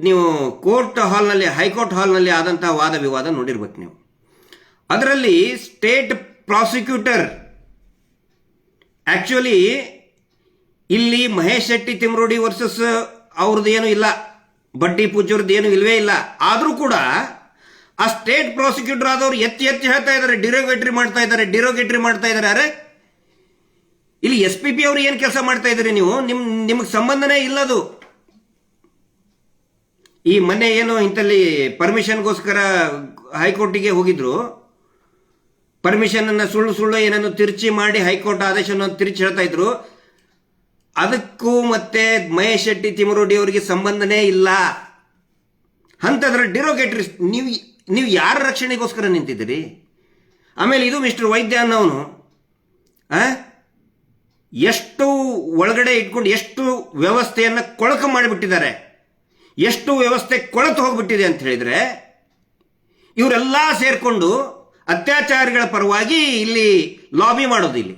ನೀವು ಕೋರ್ಟ್ ಹಾಲ್ನಲ್ಲಿ, ಹೈಕೋರ್ಟ್ ಹಾಲ್ನಲ್ಲಿ ಆದಂತಹ ವಾದ ವಿವಾದ ನೋಡಿರ್ಬೇಕು ನೀವು. ಅದರಲ್ಲಿ ಸ್ಟೇಟ್ ಪ್ರಾಸಿಕ್ಯೂಟರ್ ಆಕ್ಚುಲಿ ಇಲ್ಲಿ ಮಹೇಶ್ ಶೆಟ್ಟಿ ತಿಮ್ರೋಡಿ ವರ್ಸಸ್ ಅವ್ರದ್ದು ಏನು ಇಲ್ಲ, ಬಡ್ಡಿ ಪೂಜ್ಯವ್ರದ್ದು ಏನು ಇಲ್ವೇ ಇಲ್ಲ. ಆದರೂ ಕೂಡ ಆ ಸ್ಟೇಟ್ ಪ್ರಾಸಿಕ್ಯೂಟರ್ ಆದವರು ಎತ್ತಿ ಹೇಳ್ತಾ ಇದ್ದಾರೆ, ಡಿರೋಗೇಟರಿ ಮಾಡ್ತಾ ಇದ್ದಾರೆ. ಅರೆ ಇಲ್ಲಿ SPP ಅವರು ಏನ್ ಕೆಲಸ ಮಾಡ್ತಾ ಇದ್ರಿ ನೀವು? ನಿಮಗೆ ಸಂಬಂಧನೇ ಇಲ್ಲದು. ಈ ಮೊನ್ನೆ ಏನು ಇಂತಲ್ಲಿ ಪರ್ಮಿಷನ್ಗೋಸ್ಕರ ಹೈಕೋರ್ಟಿಗೆ ಹೋಗಿದ್ರು, ಪರ್ಮಿಷನ್ ಅನ್ನ ಸುಳ್ಳು ಏನನ್ನು ತಿರುಚಿ ಮಾಡಿ ಹೈಕೋರ್ಟ್ ಆದೇಶವನ್ನು ತಿರುಚಿ ಹೇಳ್ತಾ ಇದ್ರು. ಅದಕ್ಕೂ ಮತ್ತೆ ಮಹೇಶ್ ಶೆಟ್ಟಿ ತಿಮರೋಡಿ ಅವರಿಗೆ ಸಂಬಂಧನೇ ಇಲ್ಲ. ಅಂತಂದ್ರೆ ಡಿರೋಗೇಟರಿ ನೀವು ಯಾರ ರಕ್ಷಣೆಗೋಸ್ಕರ ನಿಂತಿದ್ದೀರಿ? ಆಮೇಲೆ ಇದು ಮಿಸ್ಟರ್ ವೈದ್ಯ ಅನ್ನೋನು ಎಷ್ಟು ಒಳಗಡೆ ಇಟ್ಕೊಂಡು ಎಷ್ಟು ವ್ಯವಸ್ಥೆಯನ್ನ ಕೊಳಕ ಮಾಡಿಬಿಟ್ಟಿದ್ದಾರೆ, ಎಷ್ಟು ವ್ಯವಸ್ಥೆ ಕೊಳತು ಹೋಗ್ಬಿಟ್ಟಿದೆ ಅಂತ ಹೇಳಿದ್ರೆ, ಇವರೆಲ್ಲ ಸೇರ್ಕೊಂಡು ಅತ್ಯಾಚಾರಿಗಳ ಪರವಾಗಿ ಇಲ್ಲಿ ಲಾಬಿ ಮಾಡೋದು, ಇಲ್ಲಿ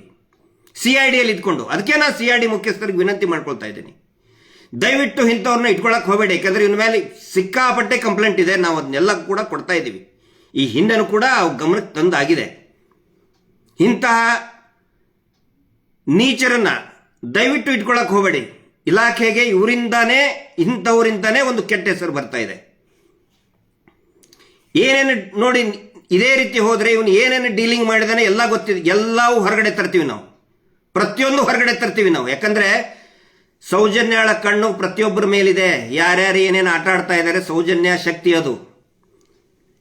CIDಯಲ್ಲಿ ಇದ್ಕೊಂಡು. ಅದಕ್ಕೆ ನಾನು CID ಮುಖ್ಯಸ್ಥರಿಗೆ ವಿನಂತಿ ಮಾಡ್ಕೊಳ್ತಾ ಇದ್ದೀನಿ, ದಯವಿಟ್ಟು ಇಂಥವ್ರನ್ನ ಇಟ್ಕೊಳಕ್ ಹೋಗಬೇಡಿ. ಯಾಕಂದ್ರೆ ಇವ್ನ ಮೇಲೆ ಸಿಕ್ಕಾಪಟ್ಟೆ ಕಂಪ್ಲೇಂಟ್ ಇದೆ, ನಾವು ಅದನ್ನೆಲ್ಲ ಕೂಡ ಕೊಡ್ತಾ ಇದ್ದೀವಿ. ಈ ಹಿಂದೆನೂ ಕೂಡ ಗಮನಕ್ಕೆ ತಂದಾಗಿದೆ. ಇಂತಹ ನೀಚರನ್ನ ದಯವಿಟ್ಟು ಇಟ್ಕೊಳಕ್ ಹೋಗಬೇಡಿ. ಇಲಾಖೆಗೆ ಇಂಥವರಿಂದಾನೇ ಒಂದು ಕೆಟ್ಟ ಹೆಸರು ಬರ್ತಾ ಇದೆ. ಏನೇನು ನೋಡಿ, ಇದೇ ರೀತಿ ಹೋದ್ರೆ ಇವನು ಏನೇನು ಡೀಲಿಂಗ್ ಮಾಡಿದಾನೆ ಎಲ್ಲ ಗೊತ್ತಿದೆ. ಎಲ್ಲವೂ ಹೊರಗಡೆ ತರ್ತೀವಿ ನಾವು, ಪ್ರತಿಯೊಂದು ಹೊರಗಡೆ ತರ್ತೀವಿ ನಾವು. ಯಾಕಂದ್ರೆ ಸೌಜನ್ಯಳ ಕಣ್ಣು ಪ್ರತಿಯೊಬ್ಬರ ಮೇಲಿದೆ. ಯಾರ್ಯಾರು ಏನೇನು ಆಟ ಆಡ್ತಾ ಇದ್ದಾರೆ, ಸೌಜನ್ಯ ಶಕ್ತಿ ಅದು,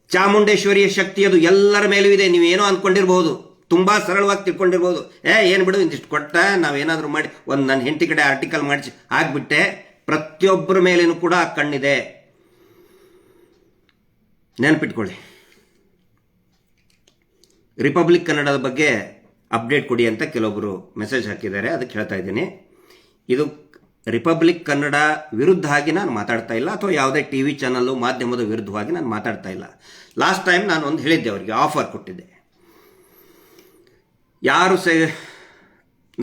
ಚಾಮುಂಡೇಶ್ವರಿಯ ಶಕ್ತಿ ಅದು ಎಲ್ಲರ ಮೇಲೂ ಇದೆ. ನೀವೇನೋ ಅಂದ್ಕೊಂಡಿರ್ಬಹುದು, ತುಂಬಾ ಸರಳವಾಗಿ ತಿಳ್ಕೊಂಡಿರ್ಬೋದು. ಏನು ಬಿಡು, ಇಂದಿಷ್ಟು ಕೊಟ್ಟ ನಾವೇನಾದ್ರೂ ಮಾಡಿ ಒಂದು ನನ್ನ ಹೆಂಡತಿ ಕಡೆ ಆರ್ಟಿಕಲ್ ಮಾಡಿಸಿ ಆಗ್ಬಿಟ್ಟೆ. ಪ್ರತಿಯೊಬ್ಬರ ಮೇಲೇನು ಕೂಡ ಆ ಕಣ್ಣಿದೆ, ನೆನಪಿಟ್ಕೊಳ್ಳಿ. ರಿಪಬ್ಲಿಕ್ ಕನ್ನಡದ ಬಗ್ಗೆ ಅಪ್ಡೇಟ್ ಕೊಡಿ ಅಂತ ಕೆಲವೊಬ್ಬರು ಮೆಸೇಜ್ ಹಾಕಿದ್ದಾರೆ, ಅದಕ್ಕೆ ಹೇಳ್ತಾ ಇದ್ದೀನಿ. ಇದು ರಿಪಬ್ಲಿಕ್ ಕನ್ನಡ ವಿರುದ್ಧ ಆಗಿ ನಾನು ಮಾತಾಡ್ತಾ ಇಲ್ಲ, ಅಥವಾ ಯಾವುದೇ TV ಚಾನಲ್ಲು ಮಾಧ್ಯಮದ ವಿರುದ್ಧವಾಗಿ ನಾನು ಮಾತಾಡ್ತಾ ಇಲ್ಲ. ಲಾಸ್ಟ್ ಟೈಮ್ ನಾನು ಒಂದು ಹೇಳಿದ್ದೆ, ಅವರಿಗೆ ಆಫರ್ ಕೊಟ್ಟಿದ್ದೆ. ಯಾರು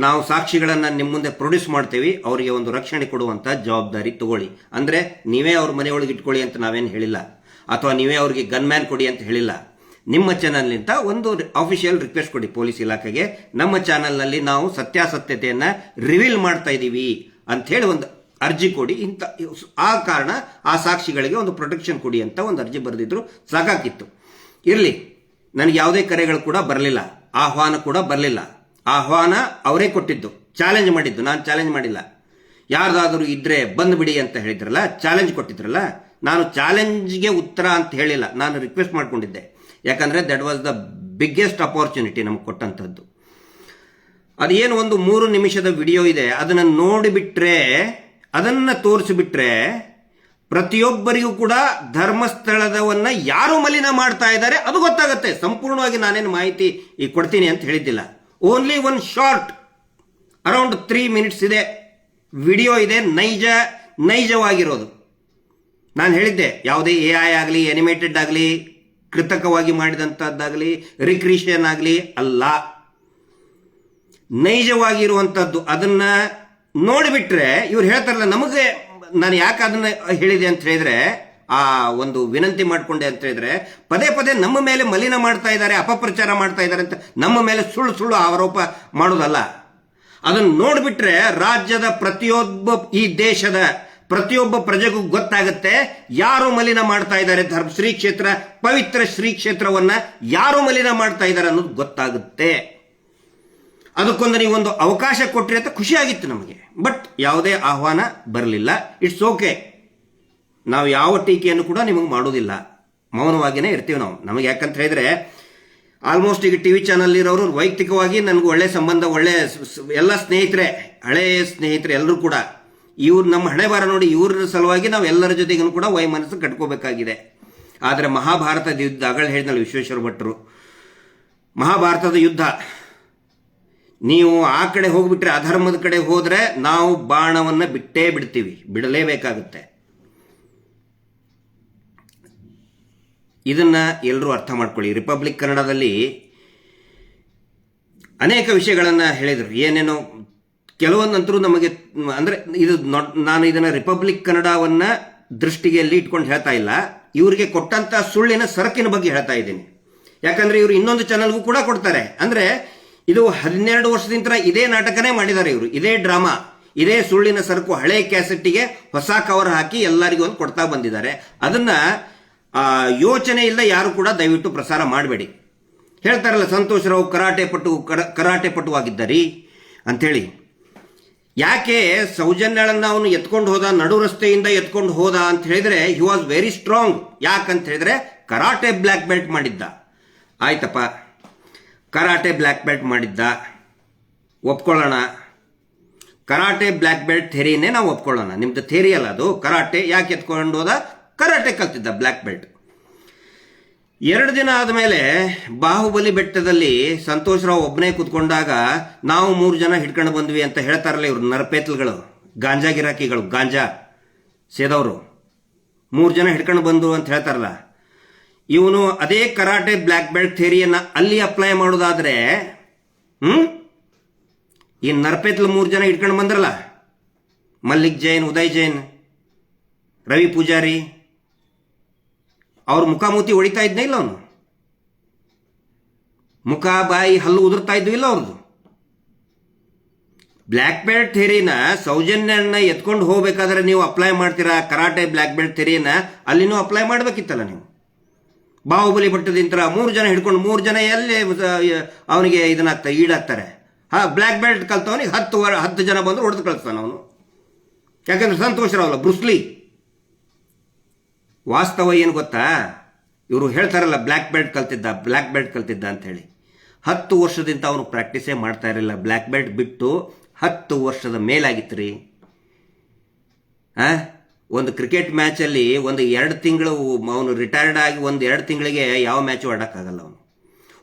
ನಾವು ಸಾಕ್ಷಿಗಳನ್ನು ನಿಮ್ಮ ಮುಂದೆ ಪ್ರೊಡ್ಯೂಸ್ ಮಾಡ್ತೀವಿ, ಅವರಿಗೆ ಒಂದು ರಕ್ಷಣೆ ಕೊಡುವಂಥ ಜವಾಬ್ದಾರಿ ತಗೊಳ್ಳಿ. ಅಂದರೆ ನೀವೇ ಅವ್ರ ಮನೆಯೊಳಗೆ ಇಟ್ಕೊಳ್ಳಿ ಅಂತ ನಾವೇನು ಹೇಳಿಲ್ಲ, ಅಥವಾ ನೀವೇ ಅವ್ರಿಗೆ ಗನ್ಮ್ಯಾನ್ ಕೊಡಿ ಅಂತ ಹೇಳಿಲ್ಲ. ನಿಮ್ಮ ಚಾನಲ್ನಿಂದ ಒಂದು ಅಫಿಷಿಯಲ್ ರಿಕ್ವೆಸ್ಟ್ ಕೊಡಿ ಪೊಲೀಸ್ ಇಲಾಖೆಗೆ, ನಮ್ಮ ಚಾನಲ್ನಲ್ಲಿ ನಾವು ಸತ್ಯಾಸತ್ಯತೆಯನ್ನು ರಿವೀಲ್ ಮಾಡ್ತಾ ಇದ್ದೀವಿ ಅಂಥೇಳಿ ಒಂದು ಅರ್ಜಿ ಕೊಡಿ. ಆ ಕಾರಣ ಆ ಸಾಕ್ಷಿಗಳಿಗೆ ಒಂದು ಪ್ರೊಟೆಕ್ಷನ್ ಕೊಡಿ ಅಂತ ಒಂದು ಅರ್ಜಿ ಬರೆದಿದ್ರು ಸಾಕಾಗಿತ್ತು. ಇರಲಿ, ನನಗೆ ಯಾವುದೇ ಕರೆಗಳು ಕೂಡ ಬರಲಿಲ್ಲ, ಆಹ್ವಾನ ಕೂಡ ಬರಲಿಲ್ಲ. ಆಹ್ವಾನ ಅವರೇ ಕೊಟ್ಟಿದ್ದು, ಚಾಲೆಂಜ್ ಮಾಡಿದ್ದು, ನಾನು ಚಾಲೆಂಜ್ ಮಾಡಿಲ್ಲ. ಯಾರ್ದಾದರೂ ಇದ್ರೆ ಬಂದ್ಬಿಡಿ ಅಂತ ಹೇಳಿದ್ರಲ್ಲ, ಚಾಲೆಂಜ್ ಕೊಟ್ಟಿದ್ರಲ್ಲ, ನಾನು ಚಾಲೆಂಜ್ಗೆ ಉತ್ತರ ಅಂತ ಹೇಳಿಲ್ಲ, ನಾನು ರಿಕ್ವೆಸ್ಟ್ ಮಾಡ್ಕೊಂಡಿದ್ದೆ. ಯಾಕಂದ್ರೆ that was the biggest opportunity ನಮ್ಗೆ ಕೊಟ್ಟಂಥದ್ದು. ಅದೇನು ಒಂದು 3 ನಿಮಿಷದ ವಿಡಿಯೋ ಇದೆ, ಅದನ್ನು ನೋಡಿಬಿಟ್ರೆ, ಅದನ್ನು ತೋರಿಸಿಬಿಟ್ರೆ ಪ್ರತಿಯೊಬ್ಬರಿಗೂ ಕೂಡ ಧರ್ಮಸ್ಥಳದವನ್ನ ಯಾರು ಮಲಿನ ಮಾಡ್ತಾ ಇದ್ದಾರೆ ಅದು ಗೊತ್ತಾಗುತ್ತೆ. ಸಂಪೂರ್ಣವಾಗಿ ನಾನೇನು ಮಾಹಿತಿ ಈಗ ಕೊಡ್ತೀನಿ ಅಂತ ಹೇಳಿದ್ದಿಲ್ಲ. Only one short around 3 minutes ಇದೆ, ವಿಡಿಯೋ ಇದೆ, ನೈಜವಾಗಿರೋದು. ನಾನು ಹೇಳಿದ್ದೆ, ಯಾವುದೇ AI ಆಗಲಿ, ಅನಿಮೇಟೆಡ್ ಆಗಲಿ, ಕೃತಕವಾಗಿ ಮಾಡಿದಂಥದ್ದಾಗಲಿ, ರಿಕ್ರಿಯೇಷನ್ ಆಗಲಿ ಅಲ್ಲ, ನೈಜವಾಗಿರುವಂಥದ್ದು. ಅದನ್ನ ನೋಡಿಬಿಟ್ರೆ ಇವ್ರು ಹೇಳ್ತಾರಲ್ಲ, ನಮಗೆ ನಾನು ಯಾಕೆ ಅದನ್ನ ಹೇಳಿದೆ ಅಂತ ಹೇಳಿದ್ರೆ, ಆ ಒಂದು ವಿನಂತಿ ಮಾಡಿಕೊಂಡೆ ಅಂತ ಹೇಳಿದ್ರೆ, ಪದೇ ಪದೇ ನಮ್ಮ ಮೇಲೆ ಮಲಿನ ಮಾಡ್ತಾ ಇದ್ದಾರೆ, ಅಪಪ್ರಚಾರ ಮಾಡ್ತಾ ಇದ್ದಾರೆ ಅಂತ ನಮ್ಮ ಮೇಲೆ ಸುಳ್ಳು ಆರೋಪ ಮಾಡೋದಲ್ಲ. ಅದನ್ನು ನೋಡಿಬಿಟ್ರೆ ರಾಜ್ಯದ ಈ ದೇಶದ ಪ್ರತಿಯೊಬ್ಬ ಪ್ರಜೆಗೂ ಗೊತ್ತಾಗುತ್ತೆ ಯಾರು ಮಲಿನ ಮಾಡ್ತಾ ಇದ್ದಾರೆ, ಶ್ರೀ ಕ್ಷೇತ್ರ, ಪವಿತ್ರ ಶ್ರೀ ಕ್ಷೇತ್ರವನ್ನ ಯಾರು ಮಲಿನ ಮಾಡ್ತಾ ಇದ್ದಾರೆ ಅನ್ನೋದು ಗೊತ್ತಾಗುತ್ತೆ. ಅದಕ್ಕೊಂದು ನೀವೊಂದು ಅವಕಾಶ ಕೊಟ್ರಿ ಅಂತ ಖುಷಿಯಾಗಿತ್ತು ನಮಗೆ. ಬಟ್ ಯಾವುದೇ ಆಹ್ವಾನ ಬರಲಿಲ್ಲ. ಇಟ್ಸ್ ಓಕೆ, ನಾವು ಯಾವ ಟೀಕೆಯನ್ನು ಕೂಡ ನಿಮಗೆ ಮಾಡೋದಿಲ್ಲ, ಮೌನವಾಗಿಯೇ ಇರ್ತೀವಿ ನಾವು. ನಮಗೆ ಯಾಕಂತ ಹೇಳಿದ್ರೆ ಆಲ್ಮೋಸ್ಟ್ ಈಗ TV ಚಾನಲ್ ಇರೋರು ವೈಯಕ್ತಿಕವಾಗಿ ನನಗೆ ಒಳ್ಳೆ ಸಂಬಂಧ, ಒಳ್ಳೆ ಎಲ್ಲ ಸ್ನೇಹಿತರೆ, ಹಳೆಯ ಸ್ನೇಹಿತರೆ ಎಲ್ಲರೂ ಕೂಡ. ಇವ್ರು ನಮ್ಮ ಹಣೆ ಬಾರ ನೋಡಿ, ಇವ್ರ ಸಲುವಾಗಿ ನಾವು ಎಲ್ಲರ ಜೊತೆಗೂ ಕೂಡ ವೈಮನಸ್ಸು ಕಟ್ಕೋಬೇಕಾಗಿದೆ. ಆದರೆ ಮಹಾಭಾರತದ ಯುದ್ಧ, ಆಗಲೇ ಹೇಳಿದ್ನಲ್ಲ ವಿಶ್ವೇಶ್ವರ ಭಟ್ರು, ಮಹಾಭಾರತದ ಯುದ್ಧ, ನೀವು ಆ ಕಡೆ ಹೋಗ್ಬಿಟ್ರೆ, ಅಧರ್ಮದ ಕಡೆ ಹೋದ್ರೆ ನಾವು ಬಾಣವನ್ನ ಬಿಟ್ಟೇ ಬಿಡ್ತೀವಿ, ಬಿಡಲೇಬೇಕಾಗುತ್ತೆ. ಇದನ್ನ ಎಲ್ಲರೂ ಅರ್ಥ ಮಾಡ್ಕೊಳ್ಳಿ. ರಿಪಬ್ಲಿಕ್ ಕನ್ನಡದಲ್ಲಿ ಅನೇಕ ವಿಷಯಗಳನ್ನ ಹೇಳಿದ್ರು, ಏನೇನೋ ಕೆಲವೊಂದಂತರೂ ನಮಗೆ ಅಂದ್ರೆ ಇದು ನಾನು ಇದನ್ನ ರಿಪಬ್ಲಿಕ್ ಕನ್ನಡವನ್ನ ದೃಷ್ಟಿಗೆಯಲ್ಲಿ ಇಟ್ಕೊಂಡು ಹೇಳ್ತಾ ಇಲ್ಲ, ಇವರಿಗೆ ಕೊಟ್ಟಂತ ಸುಳ್ಳಿನ ಸರಕಿನ ಬಗ್ಗೆ ಹೇಳ್ತಾ ಇದ್ದೀನಿ. ಯಾಕಂದ್ರೆ ಇವರು ಇನ್ನೊಂದು ಚಾನಲ್ಗೂ ಕೂಡ ಕೊಡ್ತಾರೆ. ಅಂದ್ರೆ ಇದು 12 ವರ್ಷದಿಂದ ಇದೇ ನಾಟಕನೇ ಮಾಡಿದ್ದಾರೆ ಇವರು, ಇದೇ ಡ್ರಾಮಾ, ಇದೇ ಸುಳ್ಳಿನ ಸರಕು, ಹಳೆ ಕ್ಯಾಸೆಟ್ಟಿಗೆ ಹೊಸ ಕವರ್ ಹಾಕಿ ಎಲ್ಲರಿಗೂ ಒಂದು ಕೊಡ್ತಾ ಬಂದಿದ್ದಾರೆ. ಅದನ್ನ ಯೋಚನೆ ಇಲ್ಲ ಯಾರು ಕೂಡ ದಯವಿಟ್ಟು ಪ್ರಸಾರ ಮಾಡಬೇಡಿ. ಹೇಳ್ತಾರಲ್ಲ ಸಂತೋಷ್ ರಾವ್ ಕರಾಟೆ ಪಟುವಾಗಿದ್ದರಿ ಅಂಥೇಳಿ. ಯಾಕೆ ಸೌಜನ್ಯಳನ್ನ ಅವನು ಎತ್ಕೊಂಡು ಹೋದ, ನಡು ರಸ್ತೆಯಿಂದ ಎತ್ಕೊಂಡು ಹೋದ ಅಂತ ಹೇಳಿದ್ರೆ ಹಿ ವಾಸ್ ವೆರಿ ಸ್ಟ್ರಾಂಗ್. ಯಾಕಂತ ಹೇಳಿದ್ರೆ ಕರಾಟೆ ಬ್ಲ್ಯಾಕ್ ಬೆಲ್ಟ್ ಮಾಡಿದ್ದ. ಆಯ್ತಪ್ಪ, ಕರಾಟೆ ಬ್ಲ್ಯಾಕ್ ಬೆಲ್ಟ್ ಮಾಡಿದ್ದ, ಒಪ್ಕೊಳ್ಳೋಣ. ಕರಾಟೆ ಬ್ಲ್ಯಾಕ್ ಬೆಲ್ಟ್ ಥೇರಿನೇ ನಾವು ಒಪ್ಕೊಳ್ಳೋಣ. ನಿಮ್ದು ಥೇರಿ ಅಲ್ಲ ಅದು. ಕರಾಟೆ ಯಾಕೆ ಎತ್ಕೊಂಡು ಹೋದ? Karate ಕಲ್ತಿದ್ದ black belt. 2 ದಿನ ಆದಮೇಲೆ ಬಾಹುಬಲಿ ಬೆಟ್ಟದಲ್ಲಿ ಸಂತೋಷ್ ರಾವ್ ಒಬ್ಬನೇ ಕೂತ್ಕೊಂಡಾಗ ನಾವು 3 ಜನ ಹಿಡ್ಕೊಂಡು ಬಂದ್ವಿ ಅಂತ ಹೇಳ್ತಾರಲ್ಲ ಇವ್ರು ನರಪೇತ್ಲ್ಗಳು, ಗಾಂಜಾ ಗಿರಾಕಿಗಳು, ಗಾಂಜಾ ಸೇದವರು 3 ಜನ ಹಿಡ್ಕೊಂಡು ಬಂದು ಅಂತ ಹೇಳ್ತಾರಲ್ಲ. ಇವನು ಅದೇ ಕರಾಟೆ ಬ್ಲ್ಯಾಕ್ ಬೆಲ್ಟ್ ಥೇರಿಯನ್ನ ಅಲ್ಲಿ ಅಪ್ಲೈ ಮಾಡೋದಾದ್ರೆ ಈ ನರಪೇತ್ಲ್ 3 ಜನ ಹಿಡ್ಕೊಂಡು ಬಂದ್ರಲ್ಲ, ಮಲ್ಲಿಕ್ ಜೈನ್, ಉದಯ್ ಜೈನ್, ರವಿ ಪೂಜಾರಿ, ಅವ್ರ ಮುಖಾಮೂತಿ ಹೊಡಿತಾ ಇದ್ನೇ ಇಲ್ಲ ಅವನು? ಮುಖ, ಬಾಯಿ, ಹಲ್ಲು ಉದುರ್ತಾ ಇದ್ವು ಇಲ್ಲ ಅವ್ರದ್ದು? ಬ್ಲ್ಯಾಕ್ ಬೆಲ್ಟ್ ಥೇರಿನ ಸೌಜನ್ಯನ ಎತ್ಕೊಂಡು ಹೋಗ್ಬೇಕಾದ್ರೆ ನೀವು ಅಪ್ಲೈ ಮಾಡ್ತೀರಾ? ಕರಾಟೆ ಬ್ಲ್ಯಾಕ್ ಬೆಲ್ಟ್ ಥೇರಿಯನ್ನ ಅಲ್ಲಿನೂ ಅಪ್ಲೈ ಮಾಡಬೇಕಿತ್ತಲ್ಲ ನೀವು. ಬಾಹುಬಲಿ ಬೆಟ್ಟದಿಂತರ 3 ಜನ ಹಿಡ್ಕೊಂಡು 3 ಜನ ಎಲ್ಲಿ ಅವನಿಗೆ ಈಡಾಗ್ತಾರೆ? ಬ್ಲ್ಯಾಕ್ ಬೆಲ್ಟ್ ಕಲ್ತವನಿಗೆ 10 ಜನ ಬಂದ್ರು ಹೊಡೆದು ಕಳಿಸ್ತಾನ ಅವನು. ಯಾಕಂದ್ರೆ ಸಂತೋಷ್ ರಾವ್ ಅಲ್ಲ, ಬ್ರುಸ್ಲಿ. ವಾಸ್ತವ ಏನು ಗೊತ್ತಾ? ಇವರು ಹೇಳ್ತಾರಲ್ಲ ಬ್ಲ್ಯಾಕ್ ಬೆಲ್ಟ್ ಕಲ್ತಿದ್ದ ಅಂತ ಹೇಳಿ. 10 ವರ್ಷದಿಂದ ಅವನು ಪ್ರಾಕ್ಟೀಸೇ ಮಾಡ್ತಾ ಇರಲಿಲ್ಲ. ಬ್ಲ್ಯಾಕ್ ಬೆಲ್ಟ್ ಬಿಟ್ಟು 10 ವರ್ಷದ ಮೇಲಾಗಿತ್ತು ರೀ. ಒಂದು ಕ್ರಿಕೆಟ್ ಮ್ಯಾಚಲ್ಲಿ 1-2 ತಿಂಗಳು ಅವನು ರಿಟೈರ್ಡ್ ಆಗಿ 1-2 ತಿಂಗಳಿಗೆ ಯಾವ ಮ್ಯಾಚು ಆಡೋಕ್ಕಾಗಲ್ಲ ಅವನು.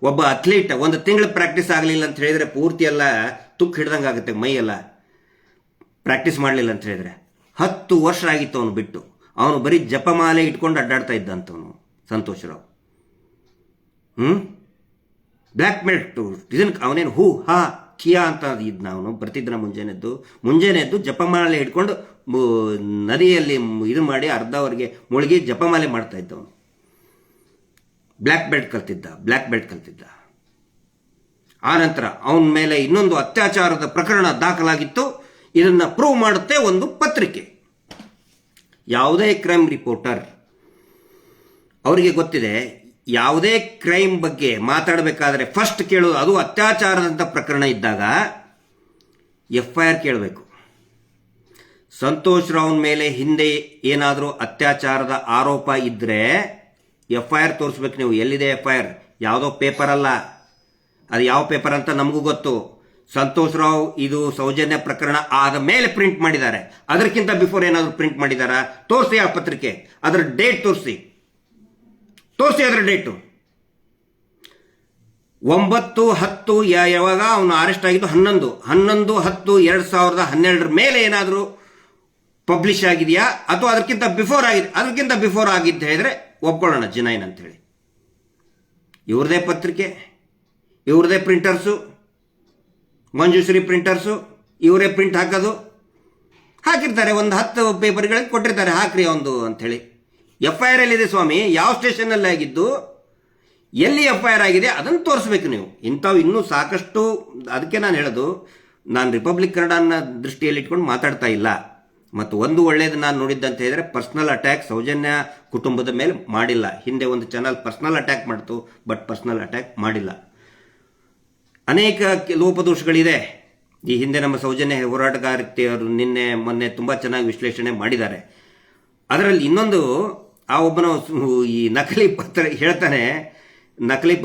ಒಬ್ಬ ಅಥ್ಲೀಟ್ 1 ತಿಂಗಳು ಪ್ರಾಕ್ಟೀಸ್ ಆಗಲಿಲ್ಲ ಅಂತ ಹೇಳಿದ್ರೆ ಪೂರ್ತಿ ಎಲ್ಲ ತುಕ್ಕು ಹಿಡ್ದಂಗೆ ಆಗುತ್ತೆ, ಮೈ ಎಲ್ಲ ಪ್ರಾಕ್ಟೀಸ್ ಮಾಡಲಿಲ್ಲ ಅಂತ ಹೇಳಿದ್ರೆ. 10 ವರ್ಷ ಆಗಿತ್ತು ಅವನು ಬಿಟ್ಟು. ಅವನು ಬರೀ ಜಪಮಾಲೆ ಇಟ್ಕೊಂಡು ಅಡ್ಡಾಡ್ತಾ ಇದ್ದಂಥವನು ಸಂತೋಷ್ ರಾವ್. ಬ್ಲ್ಯಾಕ್ ಬೆಲ್ಟ್ ಇದನ್ನು ಅವನೇನು ಹೂ ಹಾ ಕಿಯಾ ಅಂತ ಇದ್ನ ಅವನು. ಬರ್ತಿದ್ನ ಮುಂಜಾನೆದ್ದು ಜಪಮಾಲೆ ಇಟ್ಕೊಂಡು ನದಿಯಲ್ಲಿ ಇದು ಮಾಡಿ ಅರ್ಧವರೆಗೆ ಮುಳುಗಿ ಜಪಮಾಲೆ ಮಾಡ್ತಾ ಇದ್ದವನು. ಬ್ಲ್ಯಾಕ್ ಬೆಲ್ಟ್ ಕಲ್ತಿದ್ದ. ಆ ನಂತರ ಅವನ ಮೇಲೆ ಇನ್ನೊಂದು ಅತ್ಯಾಚಾರದ ಪ್ರಕರಣ ದಾಖಲಾಗಿತ್ತು. ಇದನ್ನ ಪ್ರೂವ್ ಮಾಡುತ್ತೆ ಒಂದು ಪತ್ರಿಕೆ. ಯಾವುದೇ ಕ್ರೈಮ್ ರಿಪೋರ್ಟರ್ ಅವರಿಗೆ ಗೊತ್ತಿದೆ, ಯಾವುದೇ ಕ್ರೈಮ್ ಬಗ್ಗೆ ಮಾತಾಡಬೇಕಾದ್ರೆ ಫಸ್ಟ್ ಕೇಳೋದು, ಅದು ಅತ್ಯಾಚಾರದಂಥ ಪ್ರಕರಣ ಇದ್ದಾಗ FIR ಕೇಳಬೇಕು. ಸಂತೋಷ್ ರಾವ್ನ ಮೇಲೆ ಹಿಂದೆ ಏನಾದರೂ ಅತ್ಯಾಚಾರದ ಆರೋಪ ಇದ್ದರೆ FIR ತೋರಿಸ್ಬೇಕು ನೀವು. ಎಲ್ಲಿದೆ FIR? ಯಾವುದೋ ಪೇಪರ್ ಅಲ್ಲ, ಅದು ಯಾವ ಪೇಪರ್ ಅಂತ ನಮಗೂ ಗೊತ್ತು. ಸಂತೋಷ್ ರಾವ್ ಇದು ಸೌಜನ್ಯ ಪ್ರಕರಣ ಆದ ಮೇಲೆ ಪ್ರಿಂಟ್ ಮಾಡಿದ್ದಾರೆ. ಅದಕ್ಕಿಂತ ಬಿಫೋರ್ ಏನಾದರೂ ಪ್ರಿಂಟ್ ಮಾಡಿದಾರಾ? ತೋರಿಸಿ ಆ ಪತ್ರಿಕೆ, ಅದರ ಡೇಟ್ ತೋರಿಸಿ ಅದರ ಡೇಟು. 9/10 ಯಾವಾಗ ಅವನು ಅರೆಸ್ಟ್ ಆಗಿದ್ದು? 11/10/2012 ಮೇಲೆ ಏನಾದರೂ ಪಬ್ಲಿಷ್ ಆಗಿದೆಯಾ ಅಥವಾ ಅದಕ್ಕಿಂತ ಬಿಫೋರ್ ಆಗಿದ್ದು ಹೇಳಿದ್ರೆ ಒಪ್ಕೊಳ್ಳೋಣ ಜಿನೈನ್ ಅಂತ ಹೇಳಿ. ಇವ್ರದೇ ಪತ್ರಿಕೆ, ಇವ್ರದೇ ಪ್ರಿಂಟರ್ಸು, ಮಂಜುಶ್ರೀ ಪ್ರಿಂಟರ್ಸು, ಇವರೇ ಪ್ರಿಂಟ್ ಹಾಕಿರ್ತಾರೆ. 10 ಪೇಪರ್ಗಳಿಗೆ ಕೊಟ್ಟಿರ್ತಾರೆ, ಹಾಕ್ರಿ ಒಂದು ಅಂಥೇಳಿ. FIR ಎಲ್ಲಿದೆ ಸ್ವಾಮಿ? ಯಾವ ಸ್ಟೇಷನ್ನಲ್ಲಿ ಆಗಿದ್ದು, ಎಲ್ಲಿ FIR ಆಗಿದೆ ಅದನ್ನು ತೋರಿಸ್ಬೇಕು ನೀವು. ಇಂಥವು ಇನ್ನೂ ಸಾಕಷ್ಟು. ಅದಕ್ಕೆ ನಾನು ಹೇಳೋದು, ನಾನು ರಿಪಬ್ಲಿಕ್ ಕನ್ನಡನ ದೃಷ್ಟಿಯಲ್ಲಿ ಇಟ್ಕೊಂಡು ಮಾತಾಡ್ತಾ ಇಲ್ಲ. ಮತ್ತು ಒಂದು ಒಳ್ಳೆಯದು ನಾನು ನೋಡಿದ್ದಂತ ಹೇಳಿದ್ರೆ, ಪರ್ಸನಲ್ ಅಟ್ಯಾಕ್ ಸೌಜನ್ಯ ಕುಟುಂಬದ ಮೇಲೆ ಮಾಡಿಲ್ಲ. ಹಿಂದೆ ಒಂದು ಚಾನಲ್ ಪರ್ಸನಲ್ ಅಟ್ಯಾಕ್ ಮಾಡ್ತು, ಬಟ್ ಪರ್ಸನಲ್ ಅಟ್ಯಾಕ್ ಮಾಡಿಲ್ಲ. ಅನೇಕ ಲೋಪದೋಷಗಳಿದೆ. ಈ ಹಿಂದೆ ನಮ್ಮ ಸೌಜನ್ಯ ಹೋರಾಟಗಾರ್ತಿಯವರು ಮೊನ್ನೆ ತುಂಬ ಚೆನ್ನಾಗಿ ವಿಶ್ಲೇಷಣೆ ಮಾಡಿದ್ದಾರೆ. ಅದರಲ್ಲಿ ಇನ್ನೊಂದು, ಆ ಒಬ್ಬನು ಈ ನಕಲಿ